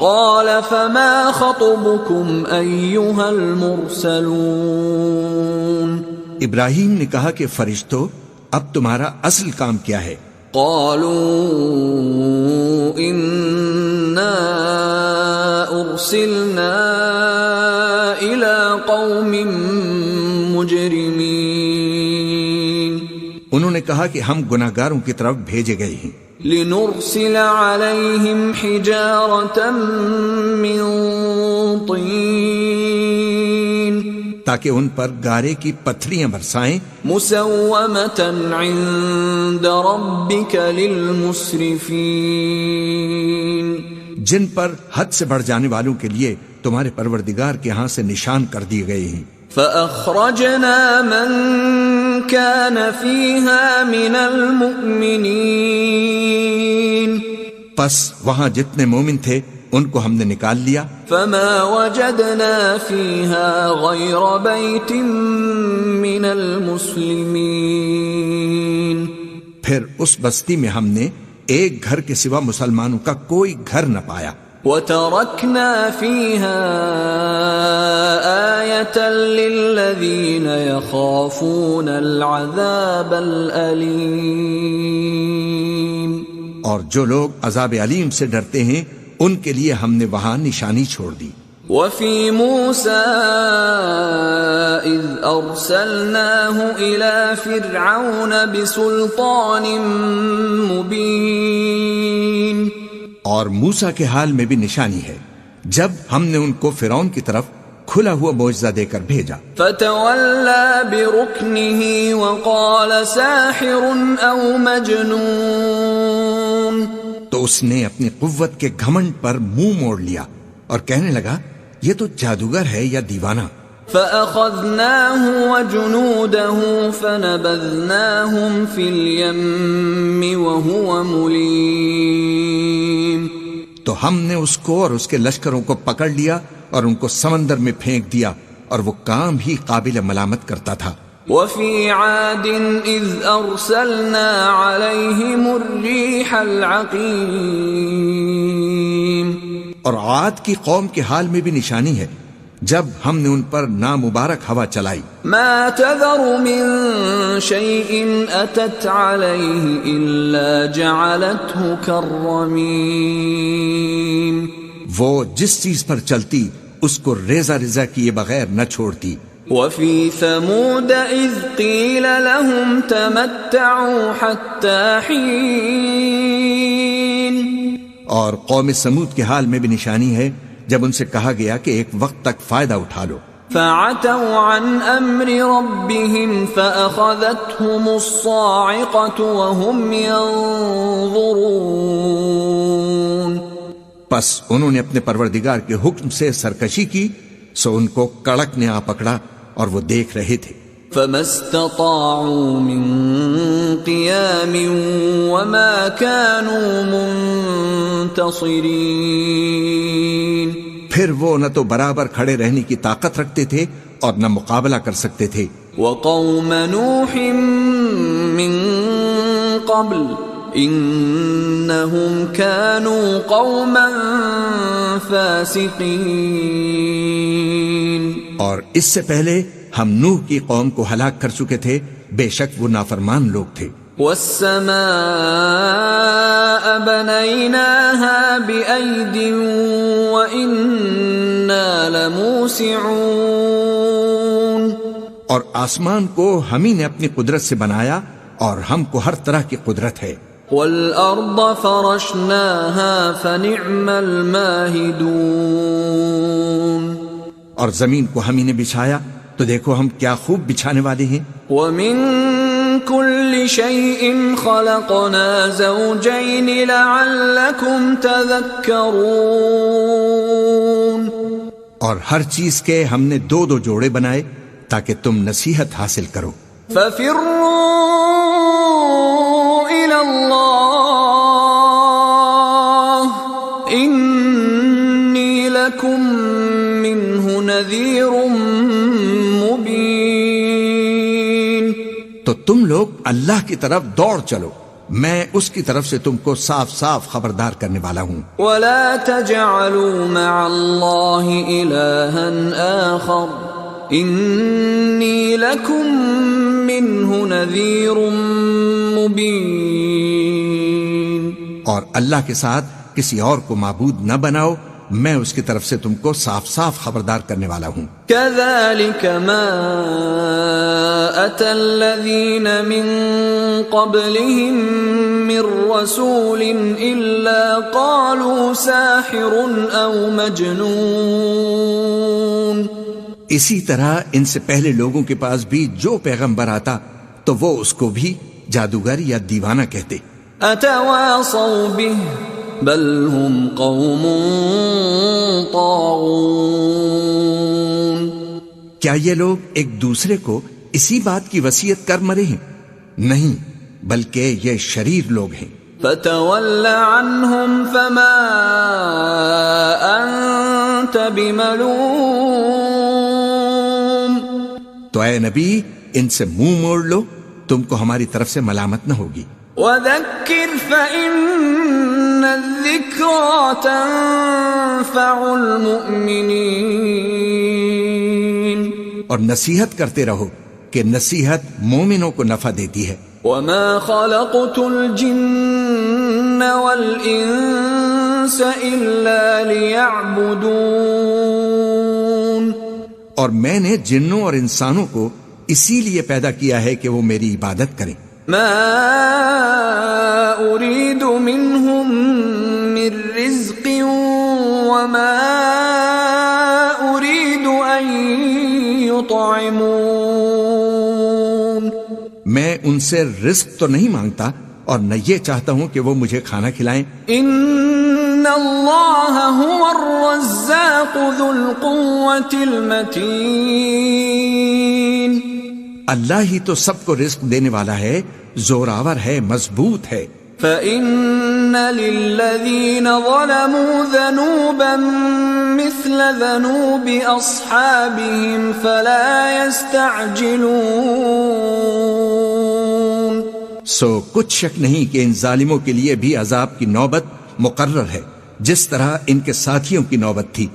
قال فما خطبكم أيها المرسلون؟ ابراہیم نے کہا کہ فرشتوں، اب تمہارا اصل کام کیا ہے؟ قالوا إنا أرسلنا إلى قوم مجرمين. انہوں نے کہا کہ ہم گناہگاروں کی طرف بھیجے گئے ہیں. لنرسل عليهم حجارة من طين تاکہ ان پر گارے کی پتھریاں برسائیں. مسومة عند ربك للمسرفين جن پر حد سے بڑھ جانے والوں کے لیے تمہارے پروردگار کے ہاں سے نشان کر دیے گئے ہیں. فأخرجنا من كان فيها من المؤمنين پس وہاں جتنے مومن تھے ان کو ہم نے نکال لیا. فما وجدنا فيها غير بيت من المسلمين پھر اس بستی میں ہم نے ایک گھر کے سوا مسلمانوں کا کوئی گھر نہ پایا. وتركنا فيها آية للذين يخافون العذاب الأليم اور جو لوگ عذاب علیم سے ڈرتے ہیں ان کے لیے ہم نے وہاں نشانی چھوڑ دی. وفي موسى إذ أرسلناه إلى فرعون بسلطان مبين اور موسیٰ کے حال میں بھی نشانی ہے جب ہم نے ان کو فرعون کی طرف کھلا ہوا معجزہ دے کر بھیجا. فتولى بركنه وقال ساحر أو مجنون تو اس نے اپنی قوت کے گھمنڈ پر منہ موڑ لیا اور کہنے لگا یہ تو جادوگر ہے یا دیوانہ. فأخذناه وجنوده فنبذناهم في اليم وهو مليم تو ہم نے اس کو اور اس کے لشکروں کو پکڑ لیا اور ان کو سمندر میں پھینک دیا اور وہ کام ہی قابل ملامت کرتا تھا. وفي عاد إذ أرسلنا عليهم الريح العقيم اور عاد کی قوم کے حال میں بھی نشانی ہے جب ہم نے ان پر نامبارک ہوا چلائی. ما تذر من شيء أتت عليه إلا جعلته كالرميم وہ جس چیز پر چلتی اس کو ریزہ ریزہ کیے بغیر نہ چھوڑتی. وفي ثمود إذ قيل لهم تمتعوا حتى حين اور قوم سمود کے حال میں بھی نشانی ہے جب ان سے کہا گیا کہ ایک وقت تک فائدہ اٹھا لو. فعتوا عن أمر ربهم فأخذتهم الصاعقة وهم ينظرون پس انہوں نے اپنے پروردگار کے حکم سے سرکشی کی سو ان کو کڑک نے آ پکڑا اور وہ دیکھ رہے تھے. فما استطاعوا من قيام وما كانوا منتصرين پھر وہ نہ تو برابر کھڑے رہنے کی طاقت رکھتے تھے اور نہ مقابلہ کر سکتے تھے. وقوم نوح من قبل انہم كانوا قوما فاسقین اور اس سے پہلے ہم نوح کی قوم کو ہلاک کر چکے تھے، بے شک وہ نافرمان لوگ تھے. والسماء بنيناها بأيد وإنا لموسعون اور آسمان کو ہم ہی نے اپنی قدرت سے بنایا اور ہم کو ہر طرح کی قدرت ہے. والأرض فرشناها فنعم الماهدون اور زمین کو ہم ہی نے بچھایا تو دیکھو ہم کیا خوب بچھانے والے ہیں. ومن كل شيء خلقنا زوجين لعلكم تذكرون اور ہر چیز کے ہم نے دو دو جوڑے بنائے تاکہ تم نصیحت حاصل کرو. ففروا إلى الله إني لكم منه نذير مبين تو تم لوگ اللہ کی طرف دوڑ چلو، میں اس کی طرف سے تم کو صاف صاف خبردار کرنے والا ہوں. ولا تجعلوا مع الله إلها آخر إني لكم منه نذير مبين. اور اللہ کے ساتھ کسی اور کو معبود نہ بناؤ، میں اس کی طرف سے تم کو صاف صاف خبردار کرنے والا ہوں. كذلك ما أتى الذين من قبلهم من رسول إلا قالوا ساحر أو مجنون. اسی طرح ان سے پہلے لوگوں کے پاس بھی جو پیغمبر آتا تو وہ اس کو بھی جادوگر یا دیوانہ کہتے. أتواصوا به بل هم قوم طاغون. کیا یہ لوگ ایک دوسرے کو اسی بات کی وصیت کر مرے ہیں؟ نہیں، بلکہ یہ شریر لوگ ہیں. فتول عنهم فما أنت بملوم. تو اے نبی ان سے منہ موڑ لو، تم کو ہماری طرف سے ملامت نہ ہوگی. وذكر فإن الذكرى تنفع المؤمنين. اور نصیحت کرتے رہو کہ نصیحت مومنوں کو نفع دیتی ہے. وما خلقت الجن والإنس إلا ليعبدون. اور میں نے جنوں اور انسانوں کو اسی لیے پیدا کیا ہے کہ وہ میری عبادت کریں. ما أريد منهم من رزق وما أريد أن يطعمون. میں ان سے رزق تو نہیں مانگتا اور نہ یہ چاہتا ہوں کہ وہ مجھے کھانا کھلائیں. ان اللہ هو الرزاق ذو القوة المتین. اللہ ہی تو سب کو رزق دینے والا ہے، زوراور ہے، مضبوط ہے. فَإِنَّ لِلَّذِينَ ظَلَمُوا ذَنُوبًا مِثْلَ ذَنُوبِ أَصْحَابِهِمْ فَلَا يَسْتَعْجِلُونَ. سو کچھ شک نہیں کہ ان ظالموں کے لیے بھی عذاب کی نوبت مقرر ہے، جس طرح ان کے ساتھیوں کی نوبت تھی.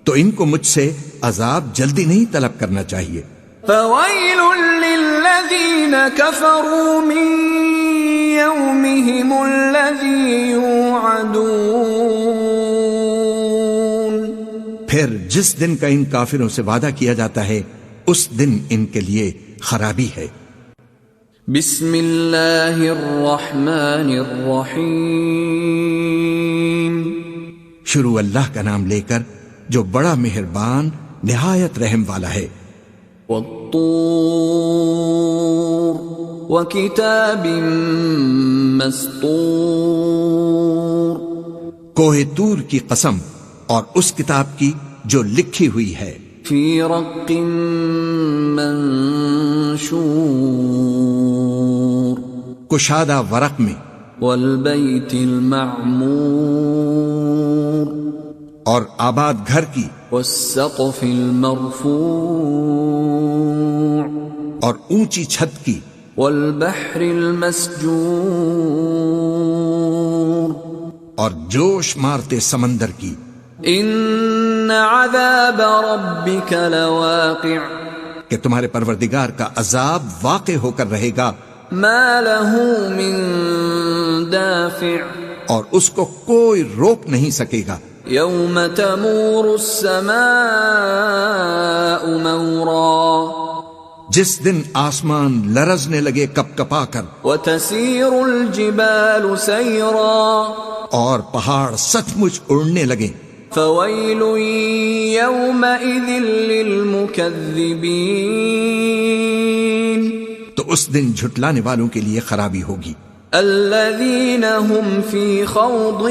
تو ان کو مجھ سے عذاب جلدی نہیں طلب کرنا چاہیے. فَوَيْلٌ لِّلَّذِينَ كَفَرُوا مِن يَوْمِهِمُ الَّذِي يُوعَدُونَ. پھر جس دن کا ان کافروں سے وعدہ کیا جاتا ہے اس دن ان کے لیے خرابی ہے. بسم اللہ الرحمن الرحیم. شروع اللہ کا نام لے کر جو بڑا مہربان نہایت رحم والا ہے. والطور وکتاب مسطور. کوہ طور کی قسم اور اس کتاب کی جو لکھی ہوئی ہے. فی رق منشور. کشادہ ورق میں. والبیت المعمور. اور آباد گھر کی. والسقف المرفوع. اور اونچی چھت کی. والبحر المسجور. اور جوش مارتے سمندر کی. ان عذاب ربک لواقع. کہ تمہارے پروردگار کا عذاب واقع ہو کر رہے گا. ما له من دافع. اور اس کو کوئی روک نہیں سکے گا. یوم تمور السماء مورا. جس دن آسمان لرزنے لگے کپ کپا کر. وتسیر الجبال سیرا. اور پہاڑ سچ مچ اڑنے لگے. فویل یومئذ للمکذبین. تو اس دن جھٹلانے والوں کے لیے خرابی ہوگی. الذین هم فی خوض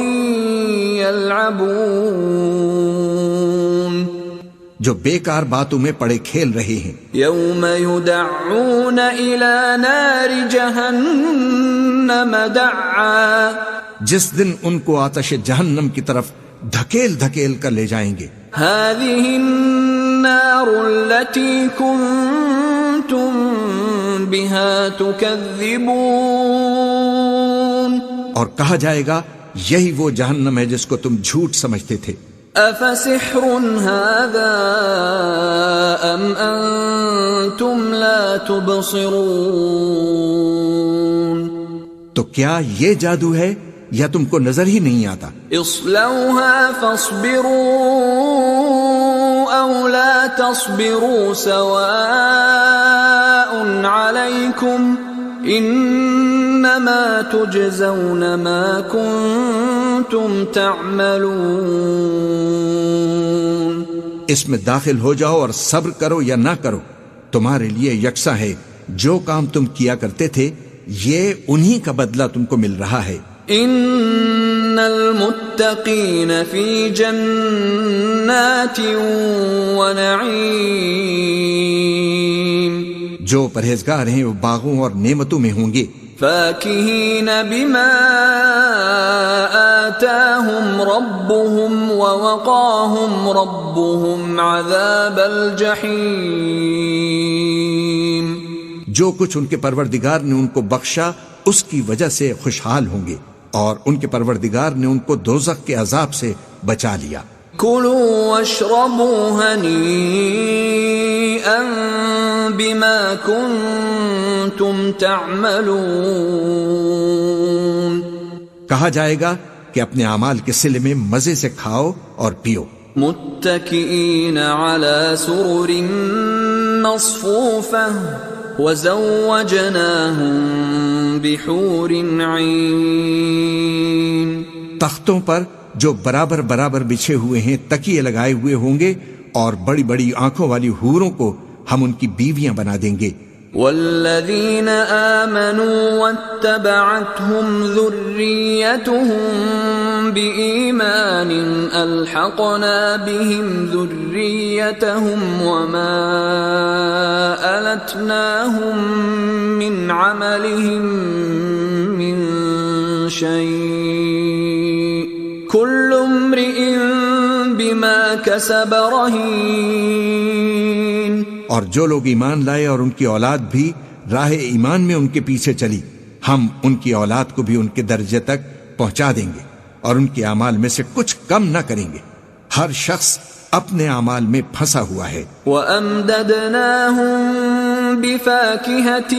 یلعبون. جو بیکار باتوں میں پڑے کھیل رہے ہیں. یوم یدعون الی نار جہنم دعا. جس دن ان کو آتش جہنم کی طرف دھکیل دھکیل کر لے جائیں گے. هذه النار التي كنتم بها تكذبون. اور کہا جائے گا یہی وہ جہنم ہے جس کو تم جھوٹ سمجھتے تھے. أفسحر هذا أم أنتم لا تبصرون؟ تو کیا یہ جادو ہے یا تم کو نظر ہی نہیں آتا؟ اصلوها فاصبروا أو لا تصبروا سواء عليكم انما تجزون ما کنتم تعملون. اس میں داخل ہو جاؤ اور صبر کرو یا نہ کرو، تمہارے لیے یکساں ہے. جو کام تم کیا کرتے تھے یہ انہی کا بدلہ تم کو مل رہا ہے. ان المتقین فی جنات ونعیم، جو پرہیزگار ہیں وہ باغوں اور نعمتوں میں ہوں گے. فاکہین بما آتاہم ربهم ووقاہم ربهم عذاب الجحیم، جو کچھ ان کے پروردگار نے ان کو بخشا اس کی وجہ سے خوشحال ہوں گے، اور ان کے پروردگار نے ان کو دوزخ کے عذاب سے بچا لیا. کلوا واشربوا ہنیئا بما کنتم تعملون، کہا جائے گا کہ اپنے اعمال کے صلے میں مزے سے کھاؤ اور پیو. متکئین علی سرر مصفوفہ وزوجناہم بحور عین، تختوں پر جو برابر برابر بچھے ہوئے ہیں تکیے لگائے ہوئے ہوں گے، اور بڑی بڑی آنکھوں والی حوروں کو ہم ان کی بیویاں بنا دیں گے. والذین آمنوا واتبعتهم ذریتهم بإیمان الحقنا بهم ذریتهم وما ألتناهم من عملهم من شيء كل امرئ بما كسب رهين. اور جو لوگ ایمان لائے اور ان کی اولاد بھی راہ ایمان میں ان کے پیچھے چلی، ہم ان کی اولاد کو بھی ان کے درجے تک پہنچا دیں گے اور ان کے اعمال میں سے کچھ کم نہ کریں گے. ہر شخص اپنے اعمال میں پھنسا ہوا ہے. وَأَمْدَدْنَاهُمْ بِفَاكِهَةٍ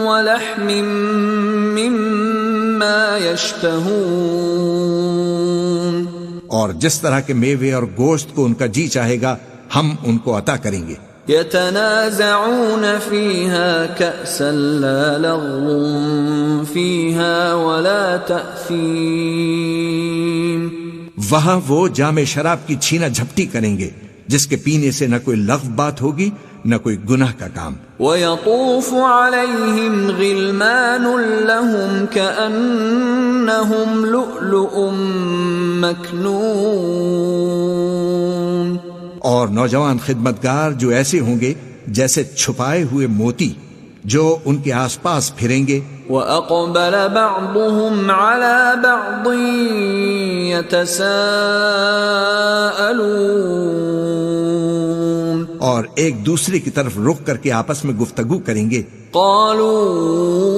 وَلَحْمٍ مِّمَّا يَشْتَهُونَ، اور جس طرح کے میوے اور گوشت کو ان کا جی چاہے گا ہم ان کو عطا کریں گے. يتنازعون فيها كأسا لا لغو فيها ولا تأثيم، وہاں وہ جام شراب کی چھینا جھپٹی کریں گے جس کے پینے سے نہ کوئی لغو بات ہوگی نہ کوئی گناہ کا کام. ويطوف عليهم غلمان لهم كأنهم لؤلؤ مكنون، اور نوجوان خدمتگار جو ایسے ہوں گے جیسے چھپائے ہوئے موتی جو ان کے آس پاس پھریں گے. وَأَقْبَلَ بَعْضُهُمْ عَلَى بَعْضٍ يَتَسَاءَلُونَ، اور ایک دوسرے کی طرف رخ کر کے آپس میں گفتگو کریں گے. قَالُوا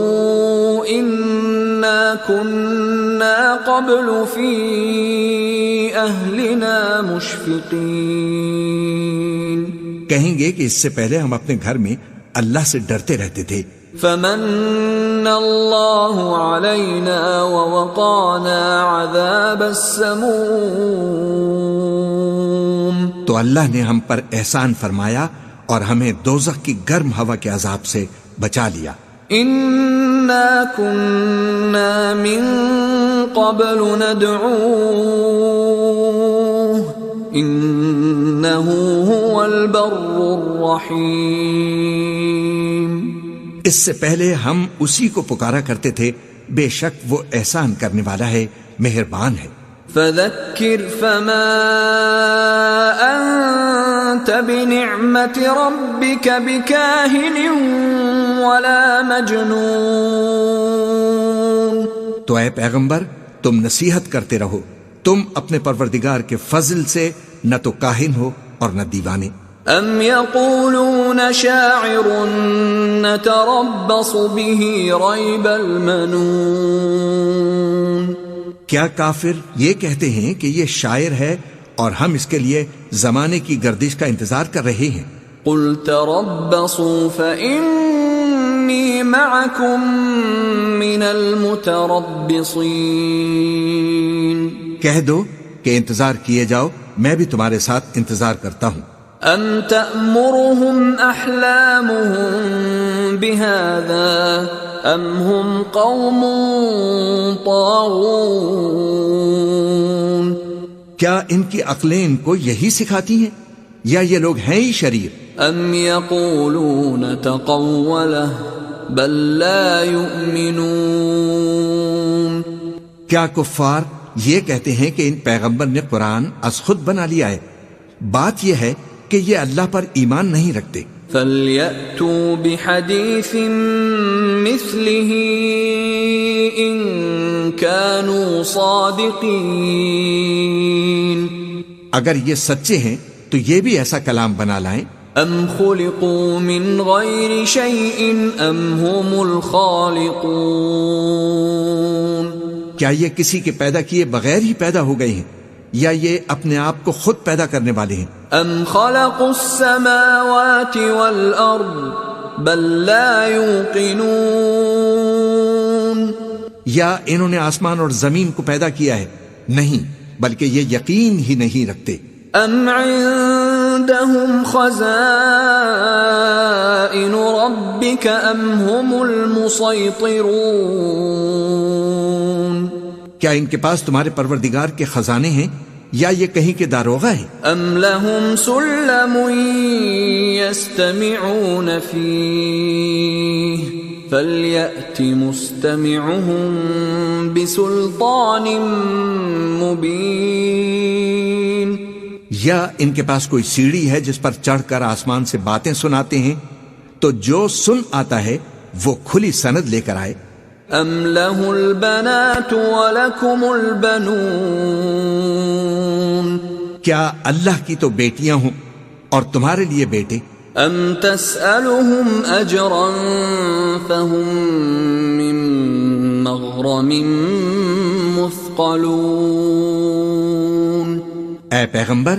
إِنَّا كُنَّا قَبْلُ فِي أَهْلِنَا مُشْفِقِينَ، کہیں گے کہ اس سے پہلے ہم اپنے گھر میں اللہ سے ڈرتے رہتے تھے. فَمَنَّ اللَّهُ عَلَيْنَا وَوَقَانَا عَذَابَ السَّمُومِ، تو اللہ نے ہم پر احسان فرمایا اور ہمیں دوزخ کی گرم ہوا کے عذاب سے بچا لیا. إِنَّا كُنَّا مِن قَبْلُ نَدْعُوهُ إِنَّهُ هُوَ الْبَرُّ الرَّحِيمُ، اس سے پہلے ہم اسی کو پکارا کرتے تھے، بے شک وہ احسان کرنے والا ہے، مہربان ہے. فَذَكِّرْ فَمَا أَنْتَ بِنِعْمَةِ رَبِّكَ بِكَاهِنٍ وَلَا مَجْنُونٍ، تو اے پیغمبر تم نصیحت کرتے رہو، تم اپنے پروردگار کے فضل سے نہ تو کاہن ہو اور نہ دیوانے. أم يقولون شاعر نتربص به ريب المنون کیا کافر یہ کہتے ہیں کہ یہ شاعر ہے اور ہم اس کے لیے زمانے کی گردش کا انتظار کر رہے ہیں؟ قل تربصوا فإني معكم من المتربصين کہہ دو کہ انتظار کیے جاؤ، میں بھی تمہارے ساتھ انتظار کرتا ہوں۔ أم تأمرهم أحلامهم بهذا أم هم قوم طاغون کیا ان کی عقلیں ان کو یہی سکھاتی ہیں یا یہ لوگ ہیں ہی شریر؟ أم يقولون تقوله بل لا يؤمنون کیا کفار یہ کہتے ہیں کہ ان پیغمبر نے قرآن از خود بنا لیا ہے؟ بات یہ ہے کہ یہ اللہ پر ایمان نہیں رکھتے۔ فَلْيَأْتُوا بِحَدِيثٍ مِثْلِهِ إِن كَانُوا صَادِقِينَ اگر یہ سچے ہیں تو یہ بھی ایسا کلام بنا لائیں۔ أَمْ خُلِقُوا مِنْ غَيْرِ شَيْءٍ أَمْ هُمُ الْخَالِقُونَ کیا یہ کسی کے پیدا کیے بغیر ہی پیدا ہو گئے ہیں یا یہ اپنے آپ کو خود پیدا کرنے والے ہیں؟ أَمْ خَلَقُوا السَّمَاوَاتِ وَالْأَرْضِ بَل لَا يُوقِنُونَ یا انہوں نے آسمان اور زمین کو پیدا کیا ہے؟ نہیں، بلکہ یہ یقین ہی نہیں رکھتے۔ أَمْ عِندَهُمْ خَزَائِنُ رَبِّكَ أَمْ هُمُ الْمُصَيْطِرُونَ کیا ان کے پاس تمہارے پروردگار کے خزانے ہیں یا یہ کہیں کے داروغہ ہیں؟ أَمْ لَهُمْ سُلَّمٌ يَسْتَمِعُونَ فِيهِ فَلْيَأْتِ مُسْتَمِعُهُمْ بِسُلْطَانٍ مُبِينٍ یا ان کے پاس کوئی سیڑھی ہے جس پر چڑھ کر آسمان سے باتیں سناتے ہیں، تو جو سن آتا ہے وہ کھلی سند لے کر آئے۔ أَمْ لَهُ الْبَنَاتُ وَلَكُمُ الْبَنُونَ کیا اللہ کی تو بیٹیاں ہوں اور تمہارے لیے بیٹے؟ أَمْ تَسْأَلُهُمْ أَجْرًا فَهُمْ مِنْ مَغْرَمٍ مُثْقَلُونَ اے پیغمبر،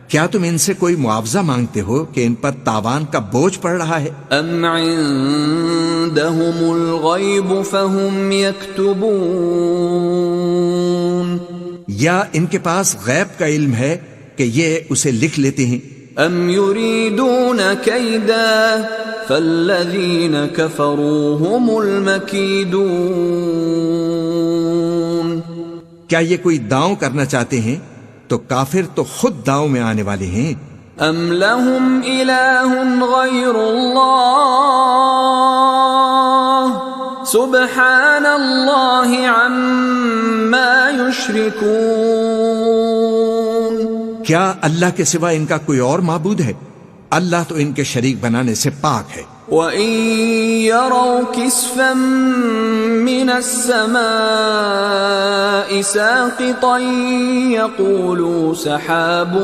کیا تم ان سے کوئی معاوضہ مانگتے ہو کہ ان پر تاوان کا بوجھ پڑ رہا ہے؟ أَمْ عِندَهُمُ الْغَيْبُ فَهُمْ يَكْتُبُونَ یا ان کے پاس غیب کا علم ہے کہ یہ اسے لکھ لیتے ہیں؟ أَمْ يُرِيدُونَ كَيْدًا فَالَّذِينَ كَفَرُوا هُمُ الْمَكِيدُونَ کیا یہ کوئی داؤں کرنا چاہتے ہیں؟ تو کافر تو خود داؤں میں آنے والے ہیں۔ أَمْ لَهُمْ إِلَٰهٌ غَيْرُ اللَّهِ سُبْحَانَ اللَّهِ عَمَّا يُشْرِكُونَ کیا اللہ کے سوا ان کا کوئی اور معبود ہے؟ اللہ تو ان کے شریک بنانے سے پاک ہے۔ وَإِن يَرَوْا كِسْفًا مِّنَ السَّمَاءِ سَاقِطًا يَقُولُوا سَحَابٌ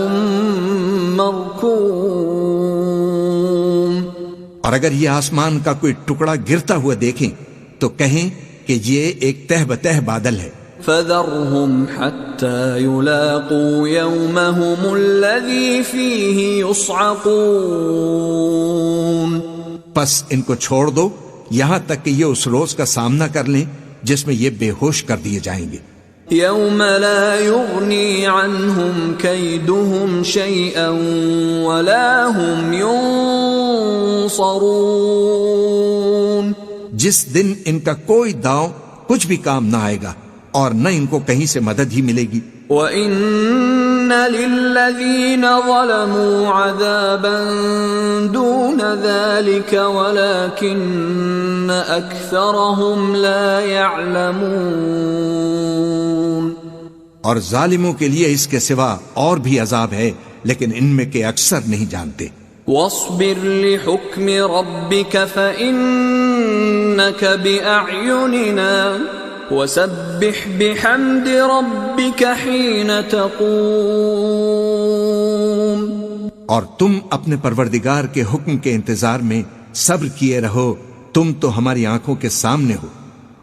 مَّرْكُومٌ اور اگر یہ آسمان کا کوئی ٹکڑا گرتا ہوا دیکھیں تو کہیں کہ یہ ایک تہ بتہ بادل ہے۔ فَذَرْهُمْ حَتَّى يُلَاقُوا يَوْمَهُمُ الَّذِي فِيهِ يُصْعَقُونَ پس ان کو چھوڑ دو یہاں تک کہ یہ اس روز کا سامنا کر لیں جس میں یہ بے ہوش کر دیے جائیں گے۔ يَوْمَ لَا يُغْنِي عَنْهُمْ كَيْدُهُمْ شَيْئًا وَلَا هُمْ يُنصَرُونَ جس دن ان کا کوئی داؤں کچھ بھی کام نہ آئے گا اور نہ ان کو کہیں سے مدد ہی ملے گی۔ وَإِنَّ لِلَّذِينَ ظَلَمُوا عَذَابًا دُونَ ذَلِكَ وَلَكِنَّ أَكْثَرَهُمْ لَا يَعْلَمُونَ اور ظالموں کے لیے اس کے سوا اور بھی عذاب ہے لیکن ان میں کے اکثر نہیں جانتے۔ وَاصْبِرْ لِحُكْمِ رَبِّكَ فَإِنَّكَ بِأَعْيُنِنَا وَسَبِّحْ بِحَمْدِ رَبِّكَ حِينَ تَقُومُ اور تم اپنے پروردگار کے حکم کے انتظار میں صبر کیے رہو، تم تو ہماری آنکھوں کے سامنے ہو،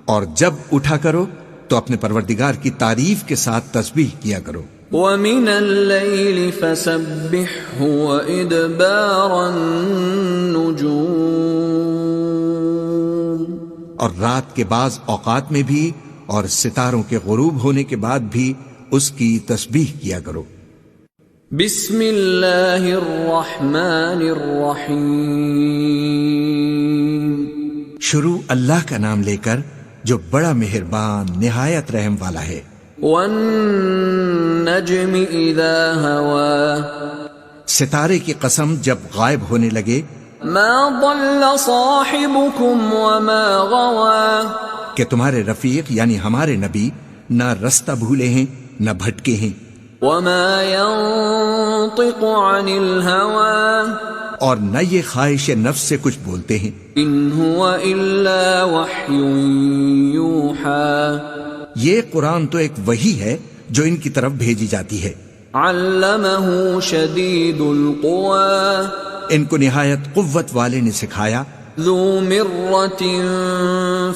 اور جب اٹھا کرو تو اپنے پروردگار کی تعریف کے ساتھ تسبیح کیا کرو۔ وَمِنَ اللَّيْلِ فَسَبِّحْهُ وَإِدْبَارَ النُّجُومِ، اور رات کے بعض اوقات میں بھی اور ستاروں کے غروب ہونے کے بعد بھی اس کی تسبیح کیا کرو۔ بسم اللہ الرحمن الرحیم، شروع اللہ کا نام لے کر جو بڑا مہربان نہایت رحم والا ہے۔ والنجم اذا ہوا، ستارے کی قسم جب غائب ہونے لگے۔ ما ضل صاحبكم وما غوا، کہ تمہارے رفیق یعنی ہمارے نبی نہ رستہ بھولے ہیں نہ بھٹکے ہیں۔ وما ينطق عن الهوى، اور نہ یہ خواہش نفس سے کچھ بولتے ہیں۔ ان هو الا وحی یوحى، یہ قرآن تو ایک وحی ہے جو ان کی طرف بھیجی جاتی ہے۔ علمہ شدید القوى، ان کو نہایت قوت والے نے سکھایا۔ ذو مرۃ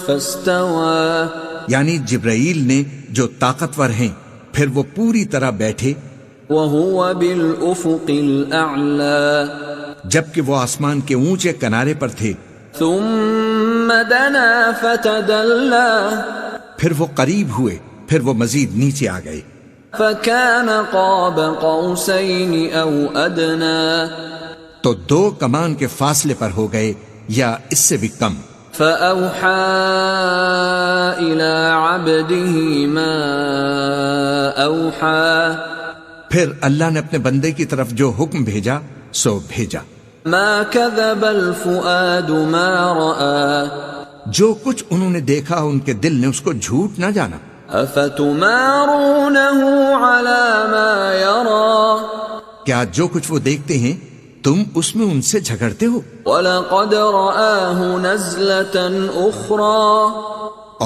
فاستوى، یعنی جبرائیل نے جو طاقتور ہیں پھر وہ پوری طرح بیٹھے۔ وهو بالافق الاعلى، جبکہ وہ آسمان کے اونچے کنارے پر تھے۔ ثم دنا فتدلى، پھر وہ قریب ہوئے، پھر وہ مزید نیچے آ گئے۔ فكان قاب قوسين او ادنى، تو 2 کمان کے فاصلے پر ہو گئے یا اس سے بھی کم۔ فأوحى إلى عبده ما أوحى، پھر اللہ نے اپنے بندے کی طرف جو حکم بھیجا سو بھیجا۔ ما كذب الفؤاد ما رأى، جو کچھ انہوں نے دیکھا ان کے دل نے اس کو جھوٹ نہ جانا۔ أفتمارونه على ما يرى، کیا جو کچھ وہ دیکھتے ہیں تم اس میں ان سے جھگڑتے ہو؟ وَلَقَدْ رَآهُ نَزْلَةً أُخْرَى،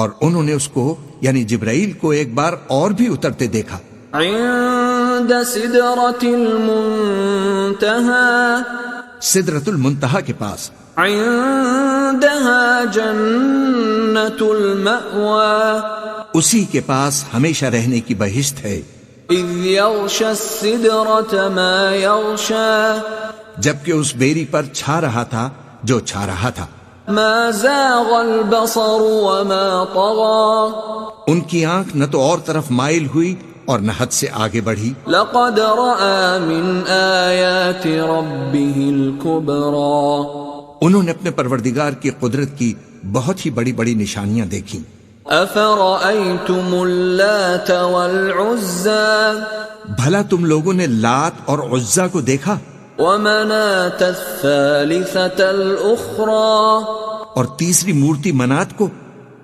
اور انہوں نے اس کو یعنی جبرائیل کو ایک بار اور بھی اترتے دیکھا۔ عند سدرة المنتهى، سدرۃ المنتہا کے پاس۔ عندها جنة المأوى، اسی کے پاس ہمیشہ رہنے کی بہشت ہے۔ اذ یغشى السدرة ما یغشى، جبکہ اس بیری پر چھا رہا تھا جو چھا رہا تھا۔ ما زاغ البصر وما طغى، ان کی آنکھ نہ تو اور طرف مائل ہوئی اور نہ حد سے آگے بڑھی۔ لقد رأى من آیات ربه الكبرى، انہوں نے اپنے پروردگار کی قدرت کی بہت ہی بڑی بڑی نشانیاں دیکھیں۔ افرأيتم اللات والعزى، بھلا تم لوگوں نے لات اور عزا کو دیکھا؟ ومناة الثالثة الأخرى، اور تیسری مورتی منات کو؟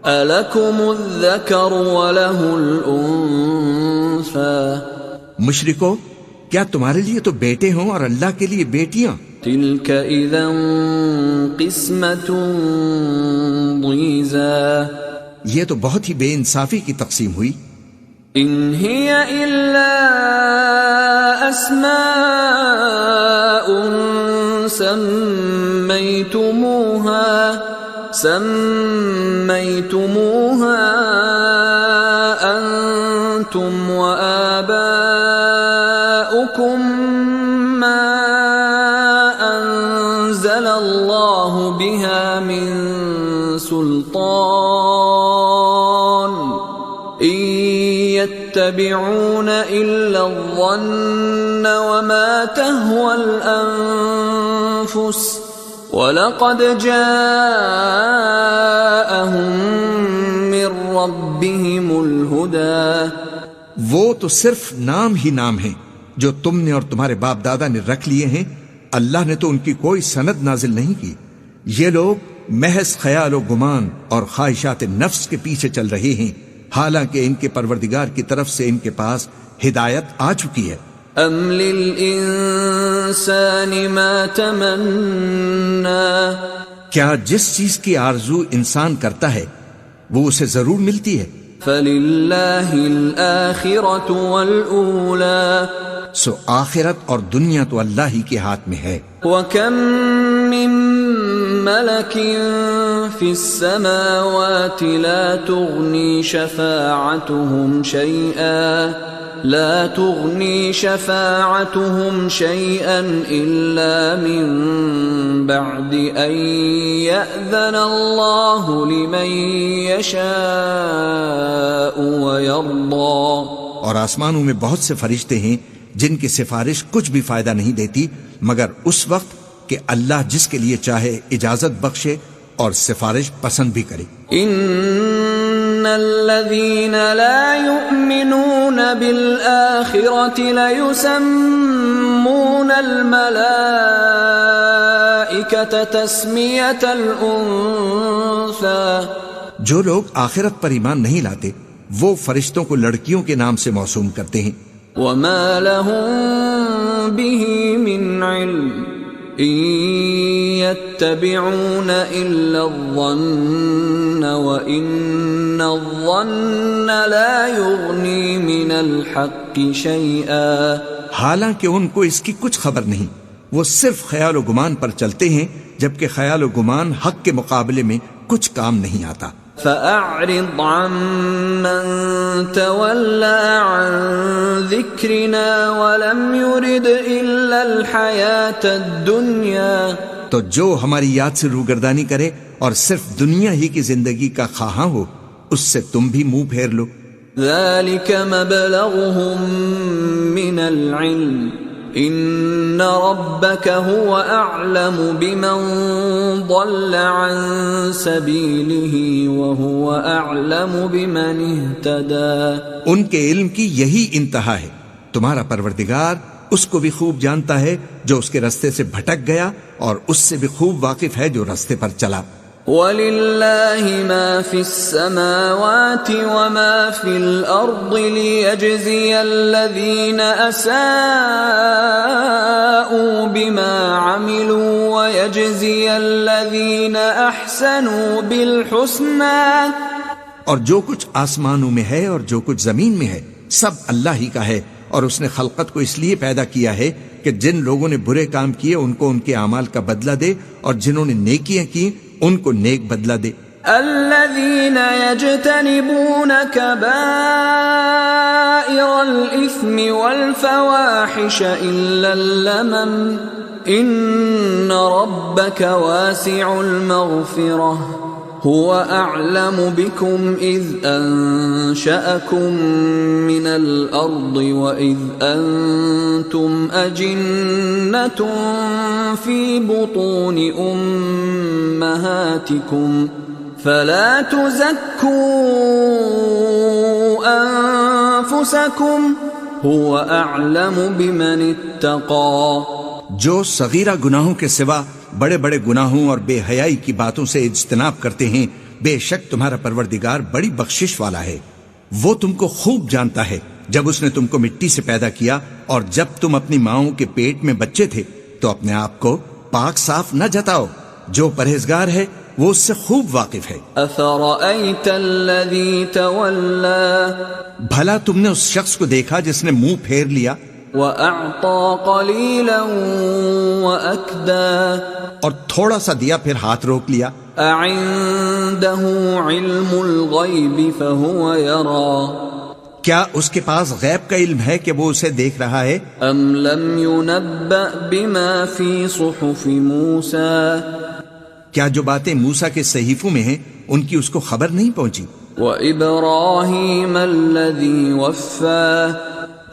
ألكم الذكر وله الأنثى، مشرکو کیا تمہارے لیے تو بیٹے ہوں اور اللہ کے لیے بیٹیاں؟ تلك إذا قسمة ضيزى، یہ تو بہت ہی بے انصافی کی تقسیم ہوئی۔ ان هي إلا أسماء سميتموها أنتم وآباؤكم ما أنزل الله بها من سلطان، إن يتبعون إلا الظن وما تهوى الأنفس، وَلَقَدْ جَاءَهُم مِّن رَّبِّهِمُ الْهُدَىٰ، وہ تو صرف نام ہی نام ہیں جو تم نے اور تمہارے باپ دادا نے رکھ لیے ہیں، اللہ نے تو ان کی کوئی سند نازل نہیں کی۔ یہ لوگ محض خیال و گمان اور خواہشات نفس کے پیچھے چل رہے ہیں، حالانکہ ان کے پروردگار کی طرف سے ان کے پاس ہدایت آ چکی ہے۔ ام للانسان ما تمنا، کیا جس چیز کی آرزو انسان کرتا ہے وہ اسے ضرور ملتی ہے؟ فللہ الآخرة والأولى، سو آخرت اور دنیا تو اللہ ہی کے ہاتھ میں ہے. وَكَم مِّن مَّلَكٍ فِي السَّمَاوَاتِ لَا تُغْنِي شَفَاعَتُهُمْ شَيْئًا إِلَّا مِن بَعْدِ أَن يَأْذَنَ اللَّهُ لِمَن يَشَاءُ وَيَرْضَىٰ. اور آسمانوں میں بہت سے فرشتے ہیں جن کی سفارش کچھ بھی فائدہ نہیں دیتی مگر اس وقت کہ اللہ جس کے لیے چاہے اجازت بخشے اور سفارش پسند بھی کرے. ان الذين لا يؤمنون بالآخرة ليسمون الملائكة تسمية الأنثى. جو لوگ آخرت پر ایمان نہیں لاتے وہ فرشتوں کو لڑکیوں کے نام سے موسوم کرتے ہیں. وما لهم به من علم إن يتبعون إلا الظن وإن الظن لا يغني من الحق شيئا. حالانکہ ان کو اس کی کچھ خبر نہیں، وہ صرف خیال و گمان پر چلتے ہیں جبکہ خیال و گمان حق کے مقابلے میں کچھ کام نہیں آتا. فأعرض عمن تولى عن ذكرنا ولم يرد إلا الحياة الدنيا. تو جو ہماری یاد سے روگردانی کرے اور صرف دنیا ہی کی زندگی کا خواہاں ہو اس سے تم بھی منہ پھیر لو. ذلك مبلغهم من العلم ان ربك هو اعلم بمن ضل عن سبيله وهو اعلم بمن اهتدى. ان کے علم کی یہی انتہا ہے. تمہارا پروردگار اس کو بھی خوب جانتا ہے جو اس کے رستے سے بھٹک گیا اور اس سے بھی خوب واقف ہے جو رستے پر چلا. وَلِلَّهِ مَا فِي السَّمَاوَاتِ وَمَا فِي الْأَرْضِ لِيَجْزِيَ الَّذِينَ أَسَاءُوا بِمَا عَمِلُوا وَيَجْزِيَ الَّذِينَ أَحْسَنُوا بِالْحُسْنَى. اور جو کچھ آسمانوں میں ہے اور جو کچھ زمین میں ہے سب اللہ ہی کا ہے، اور اس نے خلقت کو اس لیے پیدا کیا ہے کہ جن لوگوں نے برے کام کیے ان کو ان کے اعمال کا بدلہ دے اور جنہوں نے نیکیاں کی ان کو نیک بدلہ دے. الذين يجتنبون كبائر الإثم والفواحش إلا اللمم إن ربك واسع المغفرة هو أعلم بكم إذ أنشأكم من الأرض وإذ أنتم أجنة في بطون أمهاتكم فلا تزكوا أنفسكم هو أعلم بمن اتقى. جو صغیرہ گناہوں کے سوا بڑے بڑے گناہوں اور بے حیائی کی باتوں سے اجتناب کرتے ہیں بے شک تمہارا پروردگار بڑی بخشش والا ہے. وہ تم کو خوب جانتا ہے جب اس نے تم کو مٹی سے پیدا کیا اور جب تم اپنی ماؤں کے پیٹ میں بچے تھے تو اپنے آپ کو پاک صاف نہ جتاؤ. جو پرہیزگار ہے وہ اس سے خوب واقف ہے. أَفَرَأَيْتَ الَّذِي تَوَلَّى بھلا تم نے اس شخص کو دیکھا جس نے منہ پھیر لیا وَأَعْطَى قَلِيلًا وَأَكْدَى اور تھوڑا سا دیا پھر ہاتھ روک لیا. أَعِندَهُ عِلْمُ الْغَيْبِ فَهُوَ يَرَى کیا اس کے پاس غیب کا علم ہے کہ وہ اسے دیکھ رہا ہے؟ أَمْ لَمْ يُنَبَّأْ بِمَا فِي صُحُفِ مُوسَى کیا جو باتیں موسیٰ کے صحیفوں میں ہیں ان کی اس کو خبر نہیں پہنچی؟ وَإِبْرَاهِيمَ الَّذِي وَفَّى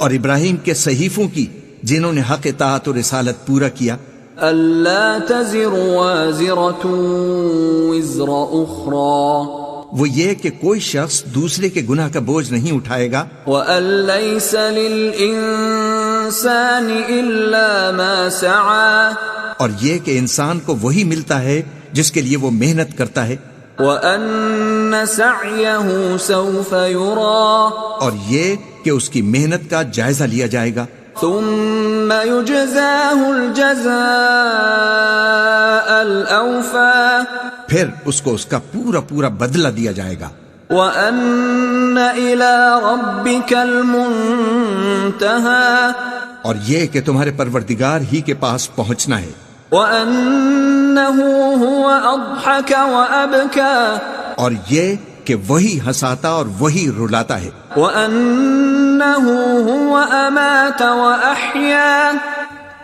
اور ابراہیم کے صحیفوں کی جنہوں نے حق اطاعت و رسالت پورا کیا. أَلَّا تَزِرُ وَازِرَةٌ وِزْرَ أُخْرَى وہ یہ کہ کوئی شخص دوسرے کے گناہ کا بوجھ نہیں اٹھائے گا. وَأَن لَّيْسَ لِلْإِنسَانِ إِلَّا مَا سَعَى اور یہ کہ انسان کو وہی ملتا ہے جس کے لیے وہ محنت کرتا ہے. وَأَنَّ سَعْيَهُ سَوْفَ يُرَى اور یہ کہ اس کی محنت کا جائزہ لیا جائے گا. ثُمَّ يُجْزَاهُ الْجَزَاءَ الْأَوْفَى پھر اس کو اس کا پورا پورا بدلہ دیا جائے گا. وَأَنَّ إِلَى رَبِّكَ الْمُنْتَهَى اور یہ کہ تمہارے پروردگار ہی کے پاس پہنچنا ہے، وَأَنَّهُ هُوَ أَضْحَكَ وَأَبْكَى، اور یہ کہ وہی ہنساتا اور وہی رلاتا ہے، وَأَنَّهُ هُوَ أَمَاتَ وَأَحْيَا،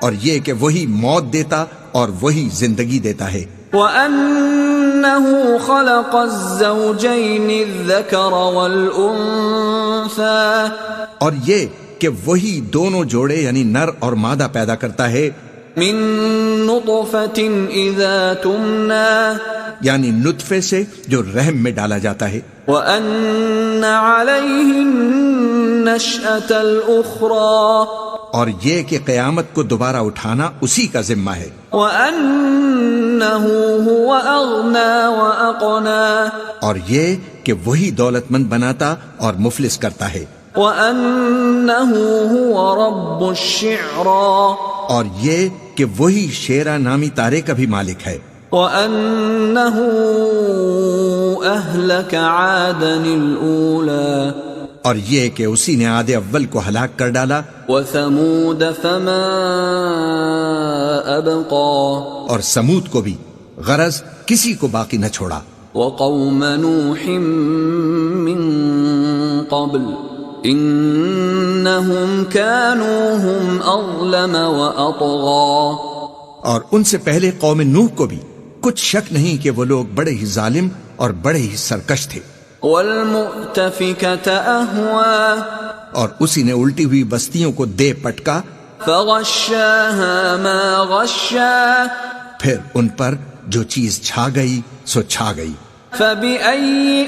اور یہ کہ وہی موت دیتا اور وہی زندگی دیتا ہے، وَأَنَّهُ خَلَقَ الزَّوْجَيْنِ الذَّكَرَ وَالْأُنثَى، اور یہ کہ وہی دونوں جوڑے یعنی نر اور مادہ پیدا کرتا ہے، مِن نُطْفَةٍ إِذَا تُمْنَى، یعنی نطفے سے جو رحم میں ڈالا جاتا ہے، وَأَنَّ عَلَيْهِ النَّشْأَةَ الْأُخْرَى، اور یہ کہ قیامت کو دوبارہ اٹھانا اسی کا ذمہ ہے، وَأَنَّهُ هُوَ أَغْنَى وَأَقْنَى، اور یہ کہ وہی دولت مند بناتا اور مفلس کرتا ہے، وَأَنَّهُ هُوَ رَبُّ الشِّعْرَى، اور یہ کہ وہی شیرا نامی تارے کا بھی مالک ہے، وَأَنَّهُ أَهْلَكَ عَادًا الْأُولَى، اور یہ کہ اسی نے عاد اول کو ہلاک کر ڈالا، وَثَمُودَ فَمَا أَبْقَى، اور سمود کو بھی غرض کسی کو باقی نہ چھوڑا، وَقَوْمَ نُوحٍ مِّن قَبْلُ إِنَّهُمْ كَانُوا هُمْ أَظْلَمَ وَأَطْغَى، اور ان سے پہلے قوم نوح کو بھی کچھ شک نہیں کہ وہ لوگ بڑے ہی ظالم اور بڑے ہی سرکش تھے، وَالْمُؤْتَفِكَةَ أَهْوَى، اور اسی نے الٹی ہوئی بستیوں کو دے پٹکا، فَغَشَّاهَا مَا غَشَّى، پھر ان پر جو چیز چھا گئی سو چھا گئی، فَبِأَيِّ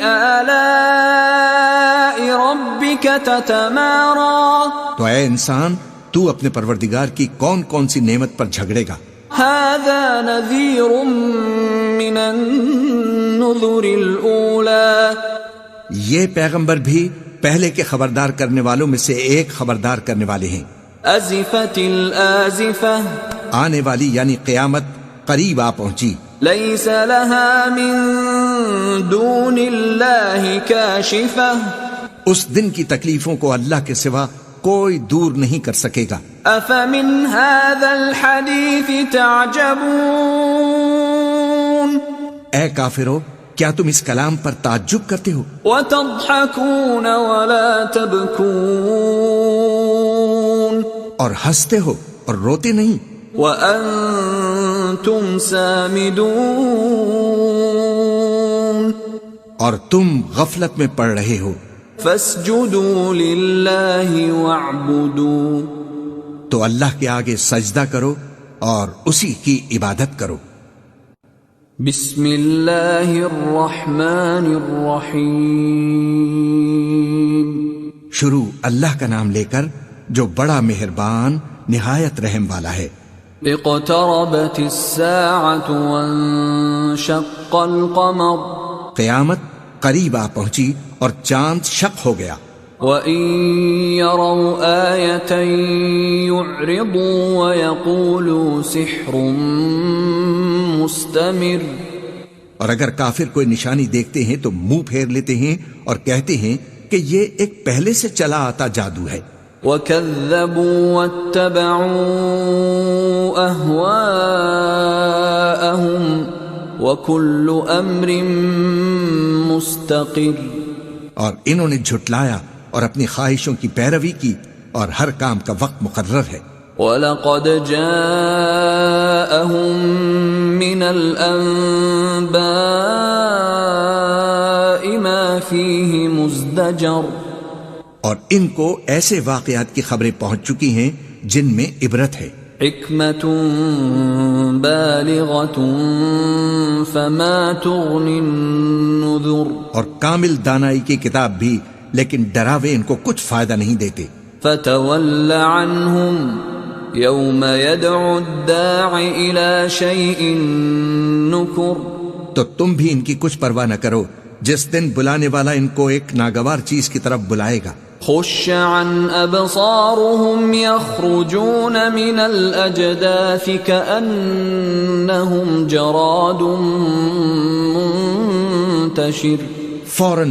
آلَاءِ رَبِّكَ تَتَمَارَى، تو اے انسان تو اپنے پروردگار کی کون کون سی نعمت پر جھگڑے گا، هَذَا نَذِيرٌ مِّنَ النُّذُرِ الْأُولَى، یہ پیغمبر بھی پہلے کے خبردار کرنے والوں میں سے ایک خبردار کرنے والے ہیں، أَزِفَتِ الْآزِفَةُ، آنے والی یعنی قیامت قریب آ پہنچی، لَيْسَ لَهَا مِن دُونِ اللَّهِ كَاشِفَةٌ، اس دن کی تکلیفوں کو اللہ کے سوا کوئی دور نہیں کر سکے گا، أَفَمِنْ هَذَا الْحَدِيثِ تَعْجَبُونَ، اے کافرو کیا تم اس کلام پر تعجب کرتے ہو، وَتَضْحَكُونَ وَلَا تَبْكُونَ، اور ہنستے ہو اور روتے نہیں، وَأَنْتُمْ سَامِدُونَ، اور تم غفلت میں پڑ رہے ہو، فَاسْجُدُوا لِلَّهِ وَاعْبُدُوا، تو اللہ کے آگے سجدہ کرو اور اسی کی عبادت کرو۔ بسم اللہ الرحمن الرحیم، شروع اللہ کا نام لے کر جو بڑا مہربان نہایت رحم والا ہے۔ اقتربت الساعة وانشق القمر، قیامت قریب آ پہنچی اور چاند شق ہو گیا، وَإِن يَرَوْا آيَةً يُعْرِضُوا وَيَقُولُوا سِحْرٌ مُسْتَمِرٌ، اور اگر کافر کوئی نشانی دیکھتے ہیں تو منہ پھیر لیتے ہیں اور کہتے ہیں کہ یہ ایک پہلے سے چلا آتا جادو ہے، وَكَذَّبُوا وَاتَّبَعُوا أَهْوَاءَهُمْ وَكُلُّ أَمْرٍ مُسْتَقِرٌ، اور انہوں نے جھٹلایا اور اپنی خواہشوں کی پیروی کی اور ہر کام کا وقت مقرر ہے۔ وَلَقَدْ جَاءَهُم مِّنَ الْأَنبَاءِ مَا فِيهِ مُزْدَجَرٌ، اور ان کو ایسے واقعات کی خبریں پہنچ چکی ہیں جن میں عبرت ہے، حِكْمَةٌ بَالِغَةٌ فَمَا تُغْنِ النُّذُرُ، اور کامل دانائی کی کتاب بھی، لیکن ڈراوے ان کو کچھ فائدہ نہیں دیتے۔ فَتَوَلَّ عَنْهُمْ يَوْمَ يَدْعُ الدَّاعِ إِلَى شَيْءٍ نُكُرٍ، تو تم بھی ان کی کچھ پرواہ نہ کرو جس دن بلانے والا ان کو ایک ناگوار چیز کی طرف بلائے گا، خُشَّ عَنْ أَبْصَارُهُمْ يَخْرُجُونَ مِنَ الْأَجْدَاثِ كَأَنَّهُمْ جَرَادٌ مُنْتَشِرٌ، فوراً